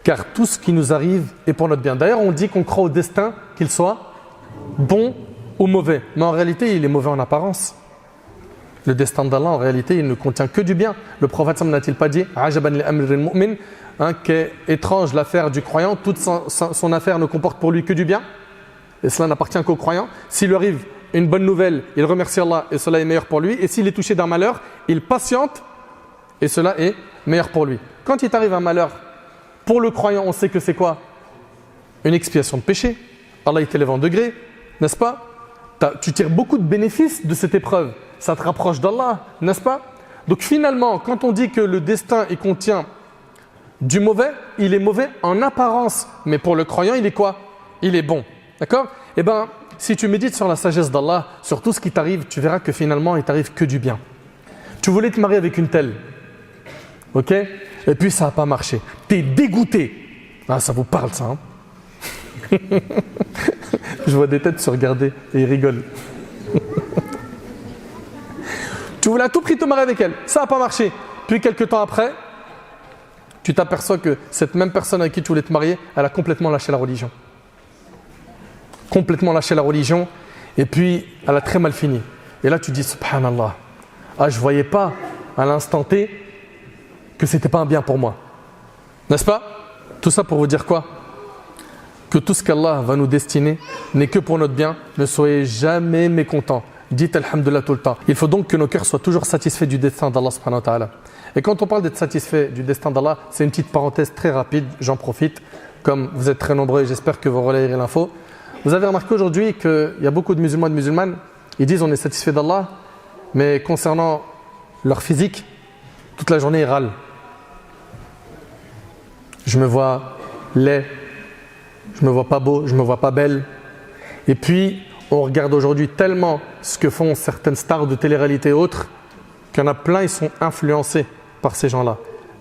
Car tout ce qui nous arrive est pour notre bien. D'ailleurs, on dit qu'on croit au destin, qu'il soit bon ou mauvais. Mais en réalité, il est mauvais en apparence. Le destin d'Allah, en réalité, il ne contient que du bien. Le prophète n'a-t-il pas dit « Ajaban li amril mu'min » qu'est étrange l'affaire du croyant, toute son affaire ne comporte pour lui que du bien. Et cela n'appartient qu'aux croyants. S'il lui arrive une bonne nouvelle, il remercie Allah et cela est meilleur pour lui. Et s'il est touché d'un malheur, il patiente et cela est meilleur pour lui. Quand il t'arrive un malheur, pour le croyant, on sait que c'est quoi? Une expiation de péché. Allah il t'élève en degré, n'est-ce pas? Tu tires beaucoup de bénéfices de cette épreuve. Ça te rapproche d'Allah, n'est-ce pas? Donc finalement, quand on dit que le destin il contient du mauvais, il est mauvais en apparence. Mais pour le croyant, il est quoi? Il est bon. D'accord? Eh bien, si tu médites sur la sagesse d'Allah, sur tout ce qui t'arrive, tu verras que finalement, il t'arrive que du bien. Tu voulais te marier avec une telle. Ok? Et puis ça n'a pas marché. Tu es dégoûté. Ah, ça vous parle ça, hein? Je vois des têtes se regarder et ils rigolent. Tu voulais à tout prix te marier avec elle. Ça n'a pas marché. Puis quelques temps après, tu t'aperçois que cette même personne avec qui tu voulais te marier, elle a complètement lâché la religion. Complètement lâché la religion. Et puis, elle a très mal fini. Et là, tu dis, subhanallah. Ah, je ne voyais pas à l'instant T que c'était pas un bien pour moi. N'est-ce pas? Tout ça pour vous dire quoi? Que tout ce qu'Allah va nous destiner n'est que pour notre bien. Ne soyez jamais mécontents. Dites alhamdoulilah tout le temps. Il faut donc que nos cœurs soient toujours satisfaits du destin d'Allah subhanahu wa ta'ala. Et quand on parle d'être satisfait du destin d'Allah, c'est une petite parenthèse très rapide, j'en profite. Comme vous êtes très nombreux et j'espère que vous relayerez l'info. Vous avez remarqué aujourd'hui qu'il y a beaucoup de musulmans et de musulmanes, ils disent on est satisfait d'Allah, mais concernant leur physique, toute la journée ils râlent. Je me vois laid, je me vois pas beau, je me vois pas belle. Et puis, on regarde aujourd'hui tellement ce que font certaines stars de télé-réalité et autres, qu'il y en a plein, ils sont influencés par ces gens-là.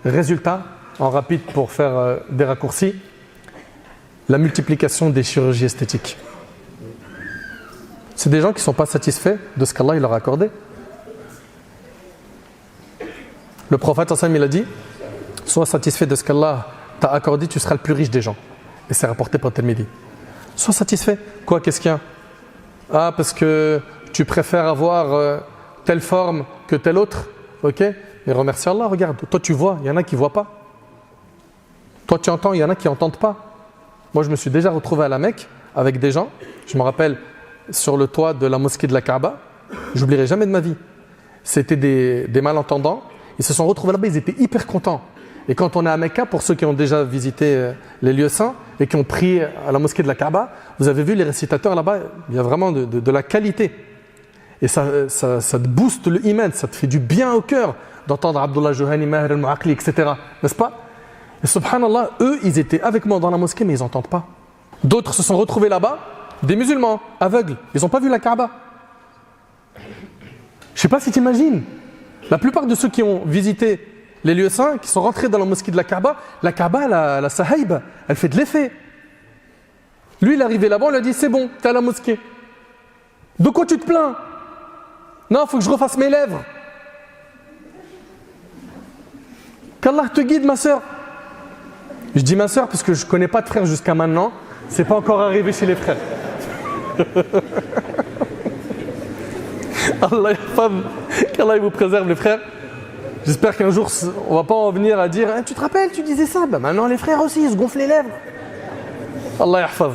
Résultat, en rapide pour faire des raccourcis, la multiplication des chirurgies esthétiques. C'est des gens qui ne sont pas satisfaits de ce qu'Allah leur a accordé. Le prophète il a dit, sois satisfait de ce qu'Allah t'a accordé, tu seras le plus riche des gens. Et c'est rapporté par Tirmidhi. Sois satisfait. Quoi, qu'est-ce qu'il y a? Ah, parce que tu préfères avoir telle forme que telle autre. Ok? Mais remercie Allah, regarde. Toi, tu vois, il y en a qui ne voient pas. Toi, tu entends, il y en a qui n'entendent pas. Moi, je me suis déjà retrouvé à la Mecque avec des gens. Je me rappelle sur le toit de la mosquée de la Kaaba. J'oublierai jamais de ma vie. C'était des malentendants. Ils se sont retrouvés là-bas, ils étaient hyper contents. Et quand on est à Mecca, pour ceux qui ont déjà visité les lieux saints et qui ont prié à la mosquée de la Kaaba, vous avez vu les récitateurs là-bas, il y a vraiment de la qualité. Et ça te booste le iman, ça te fait du bien au cœur d'entendre Abdullah Johani, Maher al-Mu'aqli, etc. N'est-ce pas? Et subhanallah, eux, ils étaient avec moi dans la mosquée, mais ils n'entendent pas. D'autres se sont retrouvés là-bas, des musulmans, aveugles, ils n'ont pas vu la Kaaba. Je ne sais pas si tu imagines. La plupart de ceux qui ont visité les lieux saints, qui sont rentrés dans la mosquée de la Kaaba, la sahaïba, elle fait de l'effet. Lui, il est arrivé là-bas, on lui a dit, c'est bon, t'es à la mosquée. De quoi tu te plains? Non, il faut que je refasse mes lèvres. Qu'Allah te guide, ma sœur. Je dis ma sœur parce que je ne connais pas de frère jusqu'à maintenant. C'est pas encore arrivé chez les frères. Qu'Allah vous préserve les frères. J'espère qu'un jour on va pas en venir à dire tu te rappelles, tu disais ça, ben maintenant les frères aussi ils se gonflent les lèvres. Allah yahfaz.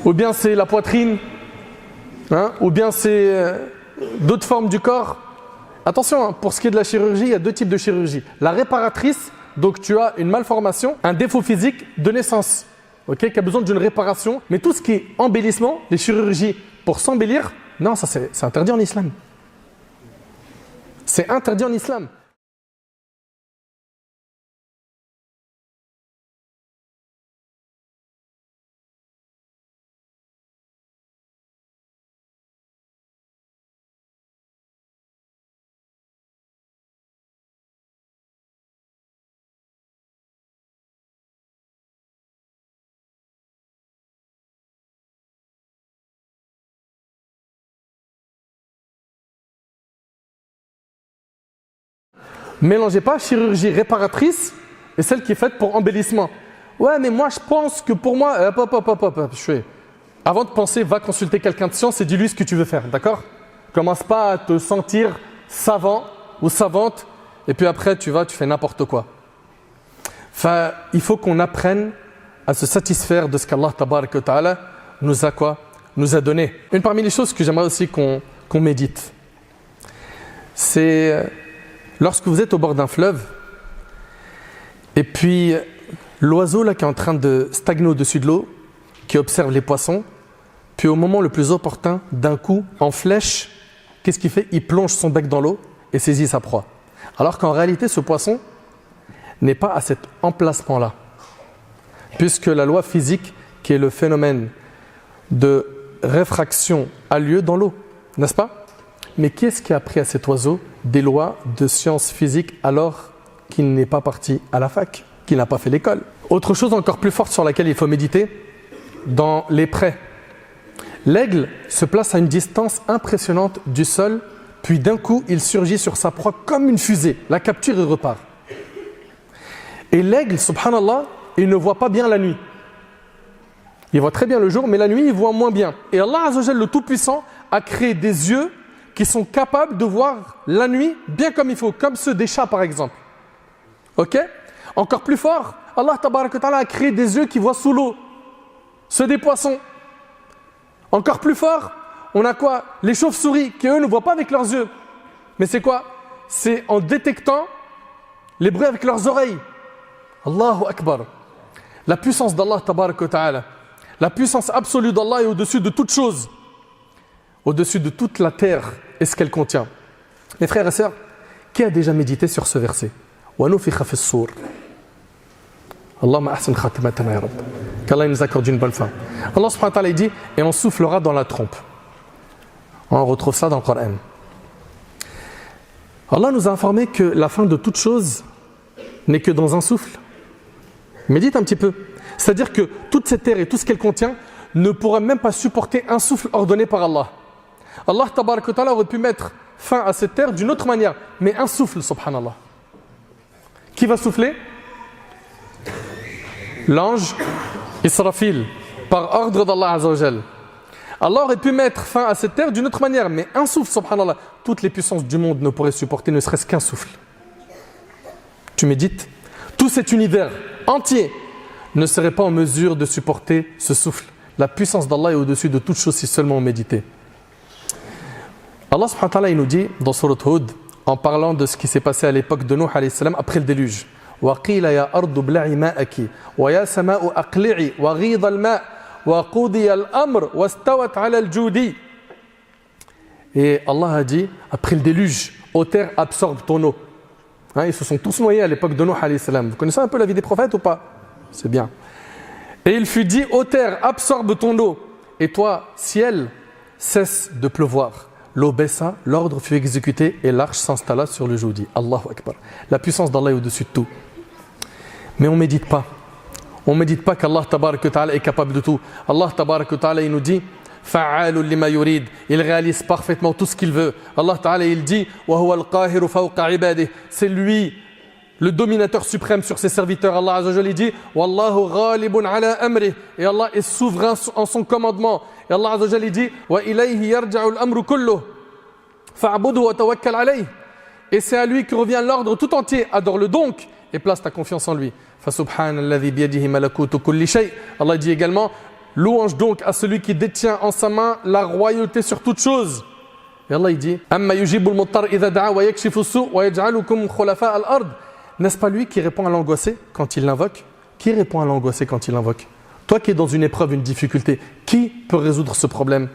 Ou bien c'est la poitrine, hein, ou bien c'est d'autres formes du corps. Attention, hein, pour ce qui est de la chirurgie, il y a deux types de chirurgie. La réparatrice, donc tu as une malformation, un défaut physique de naissance, okay, qui a besoin d'une réparation. Mais tout ce qui est embellissement, les chirurgies pour s'embellir, non, ça c'est interdit en islam. C'est interdit en islam. Mélangez pas chirurgie réparatrice et celle qui est faite pour embellissement. Ouais, mais moi je pense que pour moi, avant de penser, va consulter quelqu'un de science et dis-lui ce que tu veux faire, d'accord? Commence pas à te sentir savant ou savante et puis après tu fais n'importe quoi. Enfin, il faut qu'on apprenne à se satisfaire de ce qu'Allah Tabaraka wa Ta'ala nous a quoi? Nous a donné. Une parmi les choses que j'aimerais aussi qu'on médite, c'est lorsque vous êtes au bord d'un fleuve et puis l'oiseau là qui est en train de stagner au-dessus de l'eau, qui observe les poissons, puis au moment le plus opportun, d'un coup, en flèche, qu'est-ce qu'il fait? Il plonge son bec dans l'eau et saisit sa proie. Alors qu'en réalité, ce poisson n'est pas à cet emplacement-là, puisque la loi physique, qui est le phénomène de réfraction, a lieu dans l'eau, n'est-ce pas? Mais qu'est-ce qui a appris à cet oiseau des lois de sciences physiques alors qu'il n'est pas parti à la fac, qu'il n'a pas fait l'école? Autre chose encore plus forte sur laquelle il faut méditer, dans les prés. L'aigle se place à une distance impressionnante du sol, puis d'un coup, il surgit sur sa proie comme une fusée, la capture et repart. Et l'aigle, subhanallah, il ne voit pas bien la nuit. Il voit très bien le jour, mais la nuit, il voit moins bien. Et Allah Azza wa Jalla, le Tout-Puissant, a créé des yeux qui sont capables de voir la nuit bien comme il faut, comme ceux des chats par exemple. Ok? Encore plus fort, Allah Tabaraka wa Ta'ala a créé des yeux qui voient sous l'eau, ceux des poissons. Encore plus fort, on a quoi? Les chauves-souris qui eux ne voient pas avec leurs yeux. Mais c'est quoi? C'est en détectant les bruits avec leurs oreilles. Allahu Akbar. La puissance d'Allah Tabaraka wa Ta'ala, la puissance absolue d'Allah est au-dessus de toute chose, au-dessus de toute la terre et ce qu'elle contient. Mes frères et sœurs, qui a déjà médité sur ce verset? وَنُفِخَ فِي الصُّورِ. Allahumma ahsin khatimatana ya Rabb. Qu'Allah nous accorde une bonne fin. Allah subhanahu wa ta'ala dit, et on soufflera dans la trompe. On retrouve ça dans le Coran. Allah nous a informé que la fin de toute chose n'est que dans un souffle. Médite un petit peu. C'est-à-dire que toute cette terre et tout ce qu'elle contient ne pourra même pas supporter un souffle ordonné par Allah. Allah tabaraka wa ta'ala aurait pu mettre fin à cette terre d'une autre manière, mais un souffle, subhanallah. Qui va souffler? L'ange Israfil, par ordre d'Allah Azza wa Jal. Allah aurait pu mettre fin à cette terre d'une autre manière, mais un souffle, subhanallah, toutes les puissances du monde ne pourraient supporter ne serait-ce qu'un souffle. Tu médites? Tout cet univers entier ne serait pas en mesure de supporter ce souffle. La puissance d'Allah est au-dessus de toute chose si seulement on méditait. Allah subhanahu wa ta'ala il nous dit dans Surat Hud, en parlant de ce qui s'est passé à l'époque de Nuh alayhi salam après le déluge. وَقِيلَ يَا أَرْضُ بْلَعِ مَاءَكِ وَيَا سَمَاءُ أَقْلِعِ وَغِيضَ الْمَاءِ وَقُضِيَ الْأَمْرُ وَاسْتَوَتْ عَلَى الْجُودِ. Et Allah a dit, après le déluge, ô terre, absorbe ton eau. Hein, ils se sont tous noyés à l'époque de Nuh alayhi salam. Vous connaissez un peu la vie des prophètes ou pas? C'est bien. Et il fut dit, ô terre, absorbe ton eau. Et toi, ciel, cesse de pleuvoir. L'eau baissa, l'ordre fut exécuté et l'arche s'installa sur le Joudi. Allahu Akbar. La puissance d'Allah est au-dessus de tout. Mais on ne médite pas. On ne médite pas qu'Allah Tabaraka wa Ta'ala est capable de tout. Allah Tabaraka wa Ta'ala il nous dit Fa'alul lima yurid. Il réalise parfaitement tout ce qu'il veut. Allah Ta'ala il dit Wa huwa al-qahiru fawqa ibadihi. C'est lui le dominateur suprême sur ses serviteurs. Allah Azza wa Jalla dit Wallahu ghalibun ala amrih. Et Allah est souverain en son commandement. Et Allah Azza wa Jalla dit Wa ilayhi yarja'u al-amru kulluh. Fa'budhu wa tawakkal alayh. Et c'est à lui que revient l'ordre tout entier. Adore-le donc et place ta confiance en lui. Fa subhanalladhi biyadihi malakutu kulli shay. Allah dit également louange donc à celui qui détient en sa main la royauté sur toute chose. Et Allah il dit Amma yujibul muttar idha da'a wa yakshifu as-su' wa yaj'alukum khulafa al-ard. N'est-ce pas lui qui répond à l'angoissé quand il l'invoque? Qui répond à l'angoissé quand il l'invoque? Toi qui es dans une épreuve, une difficulté, qui peut résoudre ce problème?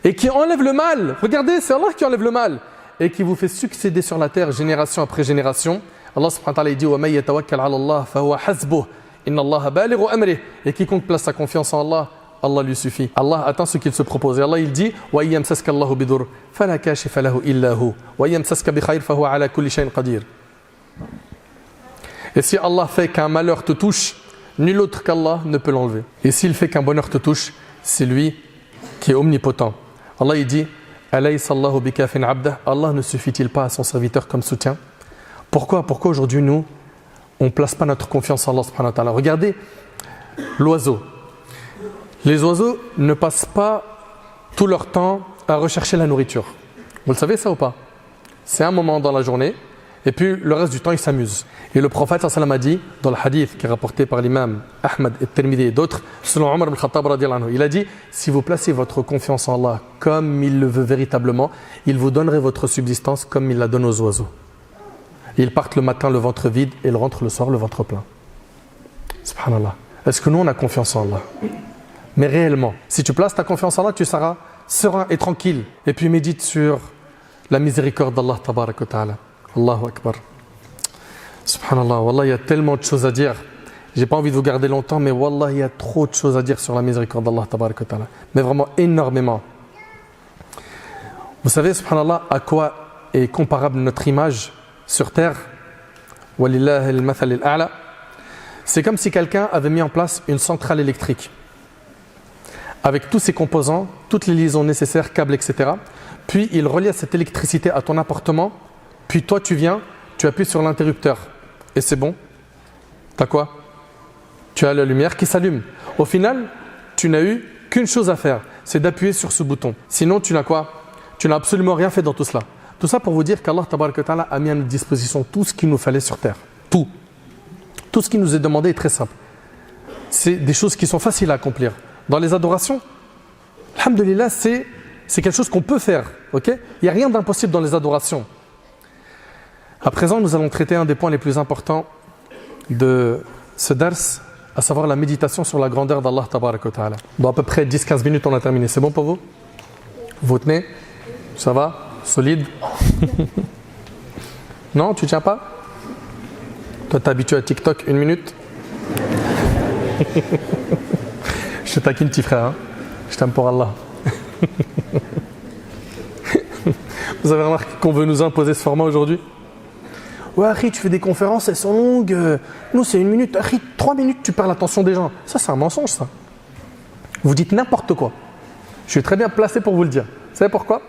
Et qui enlève le mal. Regardez, c'est Allah qui enlève le mal. Et qui vous fait succéder sur la terre génération après génération. Allah subhanahu wa ta'ala dit وَمَن يَتَوَكَّلْ عَلَى اللَّهِ فَهُوَ حَسْبُهُ إِنَّ اللَّهَ بَالِغُ أَمْرِهِ. Et quiconque place sa confiance en Allah, Allah lui suffit. Allah atteint ce qu'il se propose. Et Allah il dit وَإِن يَمْسَسْكَ اللَّهُ بِضُرٍّ فَلَا كَاشِفَ لَهُ إِلَّا هُوَ وَإِن يَمْسَسْكَ بِخَيْرٍ فَهُوَ عَلَى كُلِّ شَيْءٍ قَدِيرٌ. Et si Allah fait qu'un malheur te touche, nul autre qu'Allah ne peut l'enlever. Et s'il fait qu'un bonheur te touche, c'est lui qui est omnipotent. Allah il dit Alaysa Allahu bikafin abdah. Allah ne suffit-il pas à son serviteur comme soutien? Pourquoi aujourd'hui, nous, on ne place pas notre confiance en Allah subhanahu wa ta'ala? Regardez l'oiseau. Les oiseaux ne passent pas tout leur temps à rechercher la nourriture. Vous le savez ça ou pas? C'est un moment dans la journée et puis le reste du temps ils s'amusent. Et le prophète sallallahu alayhi wa sallam a dit dans le hadith qui est rapporté par l'imam Ahmad et Tirmidhi et d'autres, selon Omar ibn Khattab radiyallahu anhu, il a dit: si vous placez votre confiance en Allah comme il le veut véritablement, il vous donnerait votre subsistance comme il la donne aux oiseaux. Ils partent le matin le ventre vide et ils rentrent le soir le ventre plein. Subhanallah. Est-ce que nous on a confiance en Allah? Mais réellement, si tu places ta confiance en Allah, tu seras serein et tranquille. Et puis médite sur la miséricorde d'Allah tabarak wa ta'ala. Allahu Akbar. Subhanallah, Wallah, il y a tellement de choses à dire. J'ai pas envie de vous garder longtemps, mais Wallah, il y a trop de choses à dire sur la miséricorde d'Allah tabarak wa ta'ala. Mais vraiment énormément. Vous savez, subhanallah, à quoi est comparable notre image sur terre? Walillahi al-mathal al-a'la. C'est comme si quelqu'un avait mis en place une centrale électrique avec tous ses composants, toutes les liaisons nécessaires, câbles, etc. Puis il relie cette électricité à ton appartement. Puis toi, tu viens, tu appuies sur l'interrupteur. Et c'est bon. T'as quoi? Tu as la lumière qui s'allume. Au final, tu n'as eu qu'une chose à faire, c'est d'appuyer sur ce bouton. Sinon, tu n'as quoi? Tu n'as absolument rien fait dans tout cela. Tout ça pour vous dire qu'Allah tabaraka wa ta'ala a mis à notre disposition tout ce qu'il nous fallait sur terre. Tout. Tout ce qui nous est demandé est très simple. C'est des choses qui sont faciles à accomplir. Dans les adorations, alhamdulillah, c'est quelque chose qu'on peut faire. Okay? Il n'y a rien d'impossible dans les adorations. À présent, nous allons traiter un des points les plus importants de ce dars, à savoir la méditation sur la grandeur d'Allah tabaraka wa ta'ala. Dans à peu près 10-15 minutes, on a terminé. C'est bon pour vous? Vous tenez? Ça va? Solide? Non, tu tiens pas? Toi, t'es habitué à TikTok, 1 minute? Je te taquine, petit frère. Hein? Je t'aime pour Allah. Vous avez remarqué qu'on veut nous imposer ce format aujourd'hui? Ouais, Akhi, tu fais des conférences, elles sont longues. Nous, c'est 1 minute. Akhi, 3 minutes, tu perds l'attention des gens. Ça, c'est un mensonge, ça. Vous dites n'importe quoi. Je suis très bien placé pour vous le dire. Vous savez pourquoi?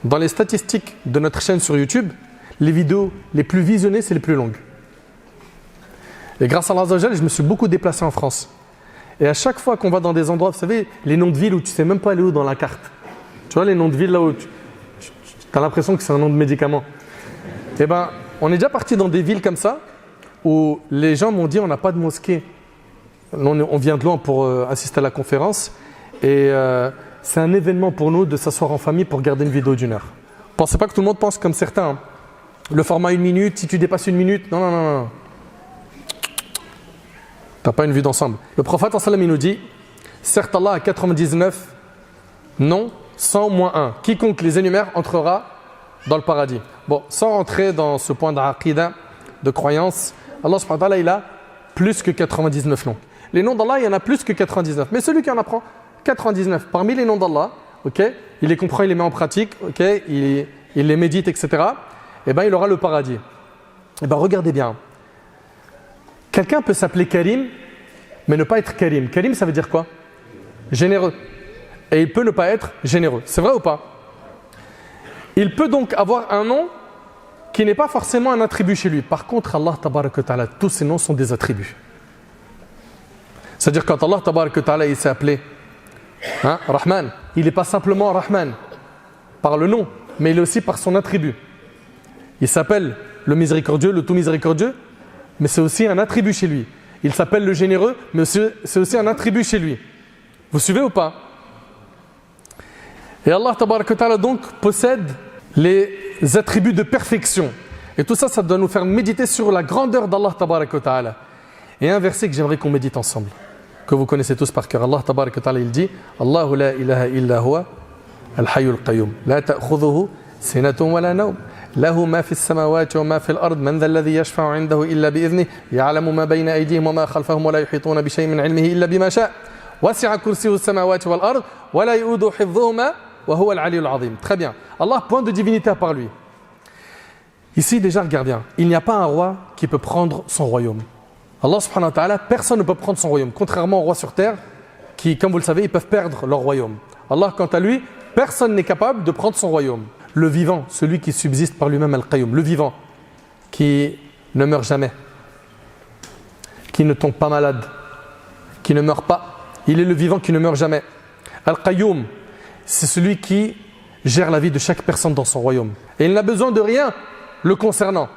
Dans les statistiques de notre chaîne sur YouTube, les vidéos les plus visionnées, c'est les plus longues. Et grâce à Allah Azza wa Jal, je me suis beaucoup déplacé en France. Et à chaque fois qu'on va dans des endroits, vous savez, les noms de villes où tu ne sais même pas aller où dans la carte. Tu vois les noms de villes là où tu as l'impression que c'est un nom de médicament. Eh bien, on est déjà parti dans des villes comme ça, où les gens m'ont dit on n'a pas de mosquée. On vient de loin pour assister à la conférence. Et c'est un événement pour nous de s'asseoir en famille pour regarder une vidéo d'1 heure. Pensez pas que tout le monde pense comme certains. Hein. Le format 1 minute, si tu dépasses 1 minute, non, non, non, non. T'as pas une vue d'ensemble. Le prophète sallam il nous dit, certes Allah a 99 noms, 100 moins 1. Quiconque les énumère entrera dans le paradis. Bon, sans rentrer dans ce point d'aqida, de croyance, Allah subhanahu wa ta'ala il a plus que 99 noms. Les noms d'Allah, il y en a plus que 99. Mais celui qui en apprend 99 parmi les noms d'Allah, okay, il les comprend, il les met en pratique, okay, il les médite, etc. Et ben il aura le paradis. Et ben regardez bien. Quelqu'un peut s'appeler Karim, mais ne pas être Karim. Karim, ça veut dire quoi? Généreux. Et il peut ne pas être généreux. C'est vrai ou pas? Il peut donc avoir un nom qui n'est pas forcément un attribut chez lui. Par contre, Allah tabaraka wa ta'ala, tous ces noms sont des attributs. C'est-à-dire quand Allah tabaraka wa ta'ala il s'est appelé Rahman, il n'est pas simplement Rahman par le nom, mais il est aussi par son attribut. Il s'appelle le miséricordieux, le tout miséricordieux, mais c'est aussi un attribut chez lui. Il s'appelle le généreux, mais c'est aussi un attribut chez lui. Vous suivez ou pas? Et Allah tabaraka wa ta'ala donc possède les attributs de perfection. Et tout ça, ça doit nous faire méditer sur la grandeur d'Allah tabaraka wa ta'ala. Et un verset que j'aimerais qu'on médite ensemble, que vous connaissez tous par cœur. Allah tabaraka wa ta'ala il dit: Allahu la ilaha illa huwa al-hayyul qayyum la ta'khudhuhu sinatun wa la nawm له ما في السماوات وما في الأرض من ذا الذي يشفع عنده إلا بإذنه يعلم ما بين أيديهم وما خلفهم ولا يحيطون بشيء من علمه إلا بما شاء وسع كرسيه السماوات والأرض ولا يؤوده حفظهما وهو العلي العظيم. Très bien. Allah, point de divinité à part lui. Ici déjà, regarde bien, il n'y a pas un roi qui peut prendre son royaume. Allah subhanahu wa ta'ala, personne ne peut prendre son royaume, contrairement aux rois sur terre qui, comme vous le savez, ils peuvent perdre leur royaume. Allah, quant à lui, personne n'est capable de prendre son royaume. Le vivant, celui qui subsiste par lui-même, Al-Qayyum, le vivant, qui ne meurt jamais, qui ne tombe pas malade, qui ne meurt pas. Il est le vivant qui ne meurt jamais. Al-Qayyum, c'est celui qui gère la vie de chaque personne dans son royaume. Et il n'a besoin de rien le concernant.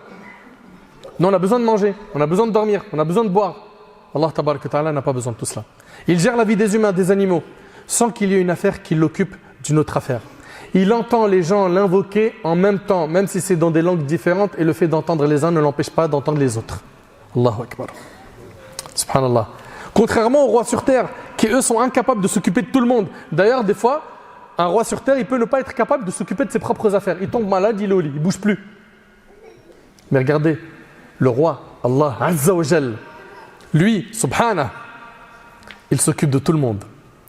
Non, on a besoin de manger, on a besoin de dormir, on a besoin de boire. Allah tabaraka ta'ala n'a pas besoin de tout cela. Il gère la vie des humains, des animaux, sans qu'il y ait une affaire qui l'occupe d'une autre affaire. Il entend les gens l'invoquer en même temps, même si c'est dans des langues différentes, et le fait d'entendre les uns ne l'empêche pas d'entendre les autres. Allahu Akbar. Subhanallah. Contrairement aux rois sur terre, qui eux sont incapables de s'occuper de tout le monde. D'ailleurs, des fois, un roi sur terre, il peut ne pas être capable de s'occuper de ses propres affaires. Il tombe malade, il est au lit, il ne bouge plus. Mais regardez, le roi, Allah Azza wa Jal, lui, subhanah, il s'occupe de tout le monde.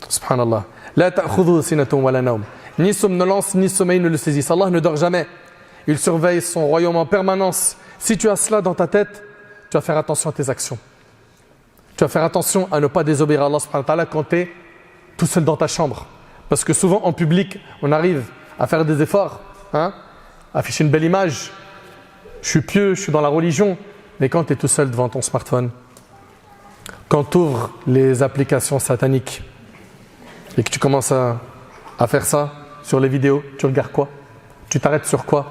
Subhanallah. La ta'khudhu sinatun wa la nawm. Ni somnolence, ni sommeil ne le saisissent. Allah ne dort jamais. Il surveille son royaume en permanence. Si tu as cela dans ta tête, tu vas faire attention à tes actions. Tu vas faire attention à ne pas désobéir à Allah subhanahu wa ta'ala quand tu es tout seul dans ta chambre. Parce que souvent en public, on arrive à faire des efforts, afficher une belle image. Je suis pieux, je suis dans la religion. Mais quand tu es tout seul devant ton smartphone, quand tu ouvres les applications sataniques et que tu commences à faire ça sur les vidéos, tu regardes quoi? Tu t'arrêtes sur quoi?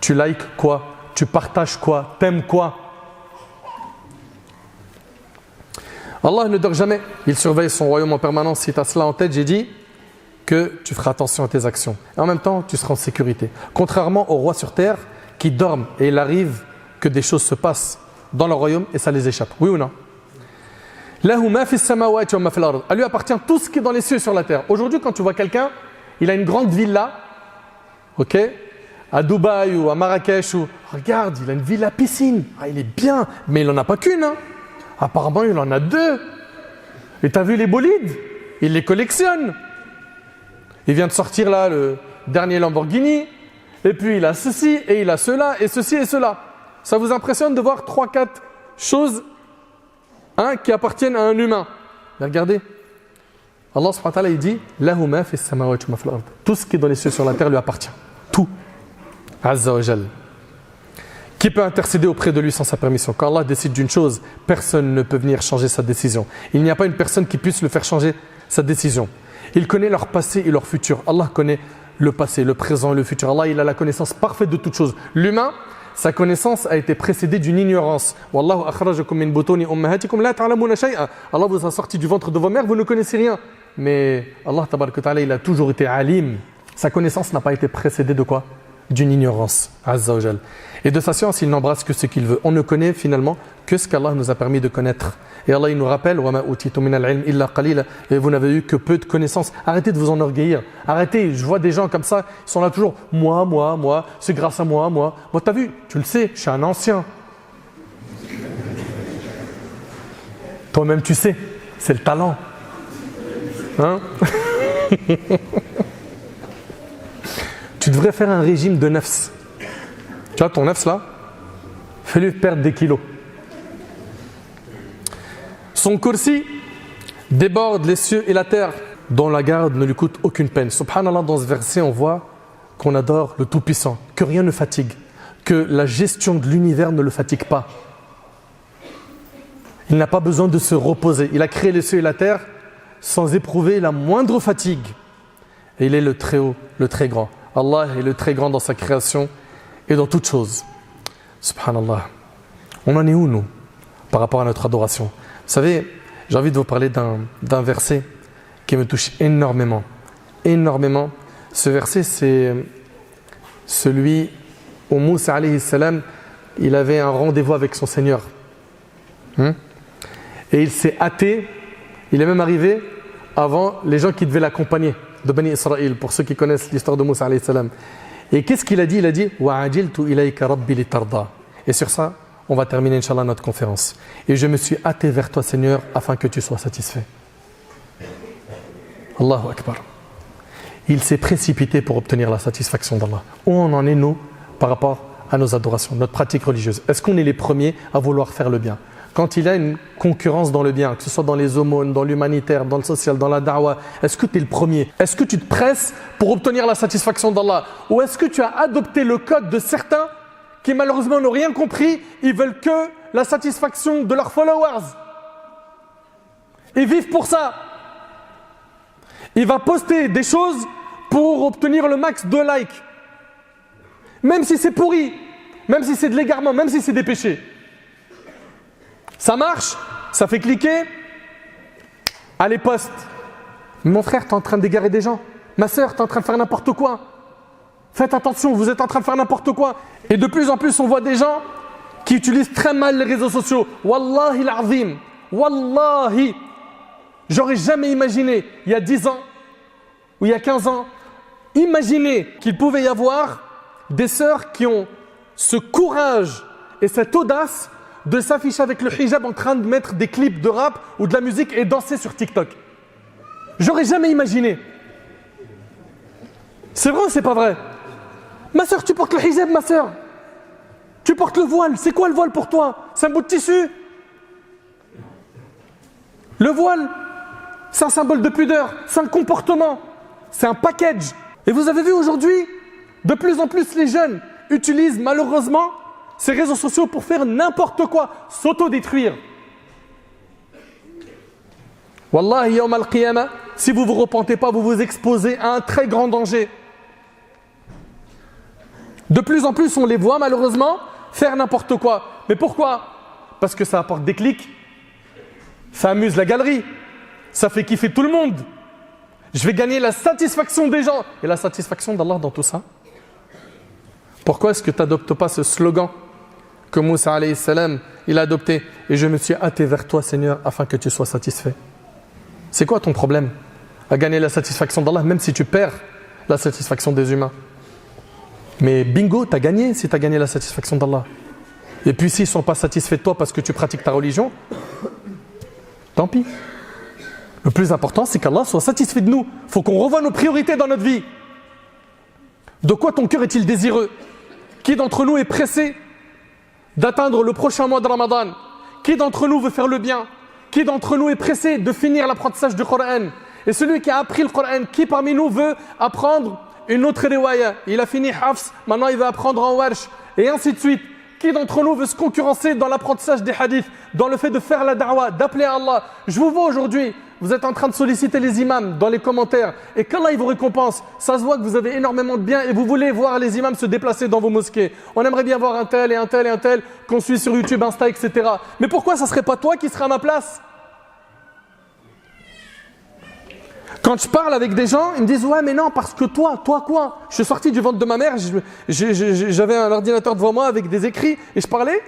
Tu likes quoi? Tu partages quoi? T'aimes quoi? Allah ne dort jamais, il surveille son royaume en permanence. Si tu as cela en tête, j'ai dit que tu feras attention à tes actions. Et en même temps, tu seras en sécurité. Contrairement aux rois sur terre qui dorment et il arrive que des choses se passent dans leur royaume et ça les échappe. Oui ou non? À lui appartient tout ce qui est dans les cieux et sur la terre. Aujourd'hui, quand tu vois quelqu'un, il a une grande villa, ok, à Dubaï ou à Marrakech, regarde, il a une villa piscine, il est bien, mais il n'en a pas qu'une. Apparemment, il en a deux. Et tu as vu les bolides? Il les collectionne. Il vient de sortir là le dernier Lamborghini, et puis il a ceci, et il a cela, et ceci et cela. Ça vous impressionne de voir 3-4 choses qui appartiennent à un humain? Mais regardez, Allah subhanahu wa ta'ala il dit Lahu ma fi samawati wa ma fil ard. Tout ce qui est dans les cieux sur la terre lui appartient. Tout. Azza wa Jal. Qui peut intercéder auprès de lui sans sa permission? Quand Allah décide d'une chose, personne ne peut venir changer sa décision. Il n'y a pas une personne qui puisse le faire changer sa décision. Il connaît leur passé et leur futur. Allah connaît le passé, le présent et le futur. Allah, il a la connaissance parfaite de toutes choses. L'humain, sa connaissance a été précédée d'une ignorance. Wallahu akhrajakum min butuni ummahatikum la ta'lamuna shay'a. Allah vous a sorti du ventre de vos mères, vous ne connaissez rien. Mais Allah tabaraka ta'ala, il a toujours été alim. Sa connaissance n'a pas été précédée de quoi? D'une ignorance. Azza wa Jal. Et de sa science, il n'embrasse que ce qu'il veut. On ne connaît finalement que ce qu'Allah nous a permis de connaître. Et Allah il nous rappelle wa ma utitu min al-ilm illa qalila. Et vous n'avez eu que peu de connaissances. Arrêtez de vous enorgueillir. Arrêtez, je vois des gens comme ça, ils sont là toujours moi, c'est grâce à moi. Moi, t'as vu, tu le sais, je suis un ancien. Toi-même tu sais, c'est le talent. Tu devrais faire un régime de nafs. Tu vois ton nafs là, fais-lui perdre des kilos. Son kursi déborde les cieux et la terre, dont la garde ne lui coûte aucune peine. Subhanallah, dans ce verset, on voit qu'on adore le Tout-Puissant, que rien ne fatigue, que la gestion de l'univers ne le fatigue pas. Il n'a pas besoin de se reposer. Il a créé les cieux et la terre sans éprouver la moindre fatigue. Et il est le très haut, le très grand. Allah est le très grand dans sa création et dans toutes choses. Subhanallah. On en est où, nous, par rapport à notre adoration? Vous savez, j'ai envie de vous parler d'un verset qui me touche énormément. Énormément. Ce verset, c'est celui où Moussa alayhi salam, il avait un rendez-vous avec son Seigneur. Et il s'est hâté, il est même arrivé avant les gens qui devaient l'accompagner, de Bani Israël, pour ceux qui connaissent l'histoire de Moussa alayhi salam. Et qu'est-ce qu'il a dit? Il a dit Wa'ajiltu ilayka rabbi litarda. Et sur ça, on va terminer, Inch'Allah, notre conférence. Et je me suis hâté vers toi, Seigneur, afin que tu sois satisfait. Allahu Akbar. Il s'est précipité pour obtenir la satisfaction d'Allah. Où on en est, nous, par rapport à nos adorations, notre pratique religieuse? Est-ce qu'on est les premiers à vouloir faire le bien? Quand il y a une concurrence dans le bien, que ce soit dans les aumônes, dans l'humanitaire, dans le social, dans la da'wah, est-ce que tu es le premier? Est-ce que tu te presses pour obtenir la satisfaction d'Allah? Ou est-ce que tu as adopté le code de certains qui malheureusement n'ont rien compris, ils veulent que la satisfaction de leurs followers. Ils vivent pour ça. Il va poster des choses pour obtenir le max de likes. Même si c'est pourri, même si c'est de l'égarement, même si c'est des péchés. Ça marche, ça fait cliquer. Allez, poste. Mon frère, tu es en train d'égarer des gens. Ma sœur, tu es en train de faire n'importe quoi. Faites attention, vous êtes en train de faire n'importe quoi. Et de plus en plus, on voit des gens qui utilisent très mal les réseaux sociaux. Wallahi l'azim. Wallahi. J'aurais jamais imaginé, il y a 10 ans, ou il y a 15 ans, imaginez qu'il pouvait y avoir des sœurs qui ont ce courage et cette audace de s'afficher avec le hijab en train de mettre des clips de rap ou de la musique et danser sur TikTok. J'aurais jamais imaginé. C'est vrai ou c'est pas vrai? Ma sœur, tu portes le hijab, ma sœur. Tu portes le voile. C'est quoi le voile pour toi? C'est un bout de tissu. Le voile, c'est un symbole de pudeur, c'est un comportement, c'est un package. Et vous avez vu aujourd'hui, de plus en plus les jeunes utilisent malheureusement ces réseaux sociaux pour faire n'importe quoi, s'autodétruire. Wallahi, yawm al-qiyamah, si vous ne vous repentez pas, vous vous exposez à un très grand danger. De plus en plus, on les voit malheureusement faire n'importe quoi. Mais pourquoi? Parce que ça apporte des clics, ça amuse la galerie, ça fait kiffer tout le monde. Je vais gagner la satisfaction des gens et la satisfaction d'Allah dans tout ça. Pourquoi est-ce que tu n'adoptes pas ce slogan que Moussa alayhi salam il a adopté? Et je me suis hâté vers toi, Seigneur, afin que tu sois satisfait. C'est quoi ton problème à gagner la satisfaction d'Allah, même si tu perds la satisfaction des humains? Mais bingo, tu as gagné si tu as gagné la satisfaction d'Allah. Et puis s'ils ne sont pas satisfaits de toi parce que tu pratiques ta religion, tant pis. Le plus important, c'est qu'Allah soit satisfait de nous. Il faut qu'on revoie nos priorités dans notre vie. De quoi ton cœur est-il désireux? Qui d'entre nous est pressé d'atteindre le prochain mois de Ramadan? Qui d'entre nous veut faire le bien? Qui d'entre nous est pressé de finir l'apprentissage du Coran? Et celui qui a appris le Coran, qui parmi nous veut apprendre une autre riwaya? Il a fini Hafs, maintenant il va apprendre en Warsh, et ainsi de suite. Qui d'entre nous veut se concurrencer dans l'apprentissage des hadiths, dans le fait de faire la da'wah, d'appeler à Allah? Je vous vois aujourd'hui, vous êtes en train de solliciter les imams dans les commentaires et qu'Allah il vous récompense. Ça se voit que vous avez énormément de bien et vous voulez voir les imams se déplacer dans vos mosquées. On aimerait bien voir un tel et un tel et un tel qu'on suit sur YouTube, Insta, etc. Mais pourquoi ça ne serait pas toi qui serais à ma place? Quand je parle avec des gens, ils me disent « Ouais, mais non, parce que toi quoi ?» Je suis sorti du ventre de ma mère, j'avais un ordinateur devant moi avec des écrits et je parlais.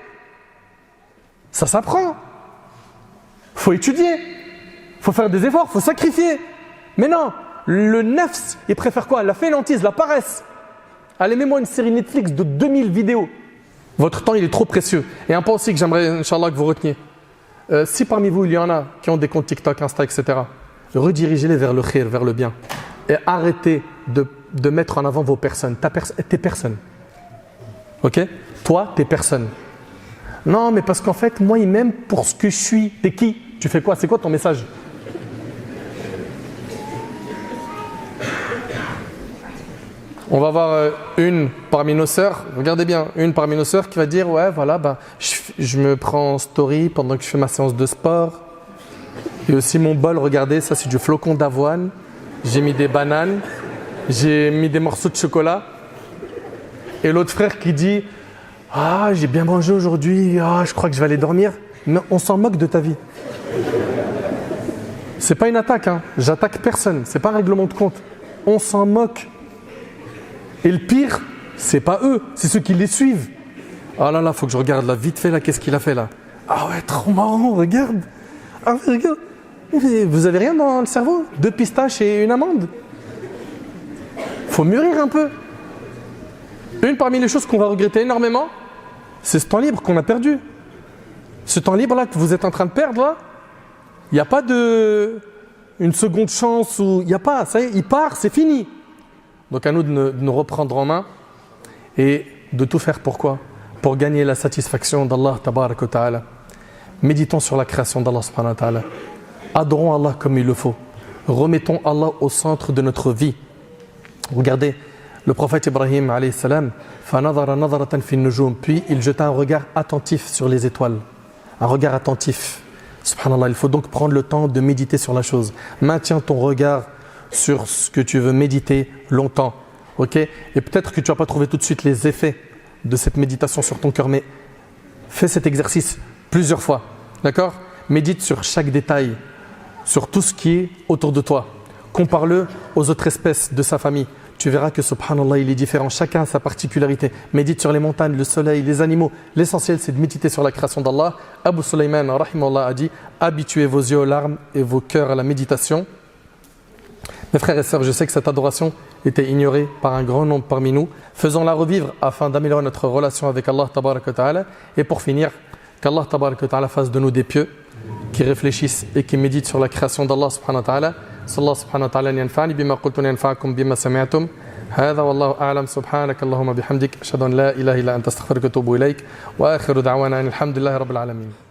Ça s'apprend. Faut étudier. Faut faire des efforts, faut sacrifier. Mais non, le nafs, il préfère quoi? La fainéantise, la paresse. Allez, mets-moi une série Netflix de 2000 vidéos. Votre temps, il est trop précieux. Et un point aussi que j'aimerais, Inch'Allah, que vous reteniez. Si parmi vous, il y en a qui ont des comptes TikTok, Insta, etc., redirigez-les vers le khir, vers le bien. Et arrêtez de mettre en avant vos personnes. Tes personnes. Ok? Toi, tes personnes. Non, mais parce qu'en fait, moi, il m'aime pour ce que je suis. T'es qui? Tu fais quoi? C'est quoi ton message? On va voir une parmi nos sœurs, regardez bien, une parmi nos sœurs qui va dire « Ouais, voilà, je me prends en story pendant que je fais ma séance de sport. Et aussi mon bol, regardez, ça c'est du flocon d'avoine. J'ai mis des bananes, j'ai mis des morceaux de chocolat. » Et l'autre frère qui dit « Ah, j'ai bien mangé aujourd'hui, je crois que je vais aller dormir. » Mais on s'en moque de ta vie. C'est pas une attaque, hein. J'attaque personne, c'est pas un règlement de compte. On s'en moque. Et le pire, c'est pas eux, c'est ceux qui les suivent. Ah là là, faut que je regarde là, vite fait là, qu'est-ce qu'il a fait là? Ah ouais, trop marrant, regarde. Ah, regarde. Vous avez rien dans le cerveau? 2 pistaches et une amande? Faut mûrir un peu. Une parmi les choses qu'on va regretter énormément, c'est ce temps libre qu'on a perdu. Ce temps libre là que vous êtes en train de perdre là, il n'y a pas une seconde chance ou il n'y a pas, ça y est, il part, c'est fini. Donc à nous de nous reprendre en main et de tout faire pourquoi? Pour gagner la satisfaction d'Allah tabarak wa ta'ala. Méditons sur la création d'Allah subhanahu wa ta'ala. Adorons Allah comme il le faut. Remettons Allah au centre de notre vie. Regardez, Le prophète Ibrahim alayhi salam, فَنَظَرَ نَظَرَةً فِي النُّجُومِ, puis il jeta un regard attentif sur les étoiles. Un regard attentif. Subhanallah, il faut donc prendre le temps de méditer sur la chose. Maintiens ton regard sur ce que tu veux méditer longtemps. Ok? Et peut-être que tu ne vas pas trouver tout de suite les effets de cette méditation sur ton cœur, mais fais cet exercice plusieurs fois. D'accord? Médite sur chaque détail, sur tout ce qui est autour de toi. Compare-le aux autres espèces de sa famille. Tu verras que subhanallah, il est différent. Chacun a sa particularité. Médite sur les montagnes, le soleil, les animaux. L'essentiel, c'est de méditer sur la création d'Allah. Abu Sulayman, rahimahullah, a dit « Habituez vos yeux aux larmes et vos cœurs à la méditation ». Mes frères et sœurs, je sais que cette adoration était ignorée par un grand nombre parmi nous. Faisons-la revivre afin d'améliorer notre relation avec Allah tabaraka wa ta'ala. Et pour finir, qu'Allah tabaraka wa ta'ala fasse de nous des pieux qui réfléchissent et qui méditent sur la création d'Allah subhanahu wa ta'ala. صلى الله سبحانه وتعالى أن ينفعني بما قلت وينفعكم بما سمعتم هذا والله أعلم سبحانك اللهم بحمدك أشهد أن لا إله إلا أنت أستغفرك وأتوب إليك وآخر دعوانا أن الحمد لله رب العالمين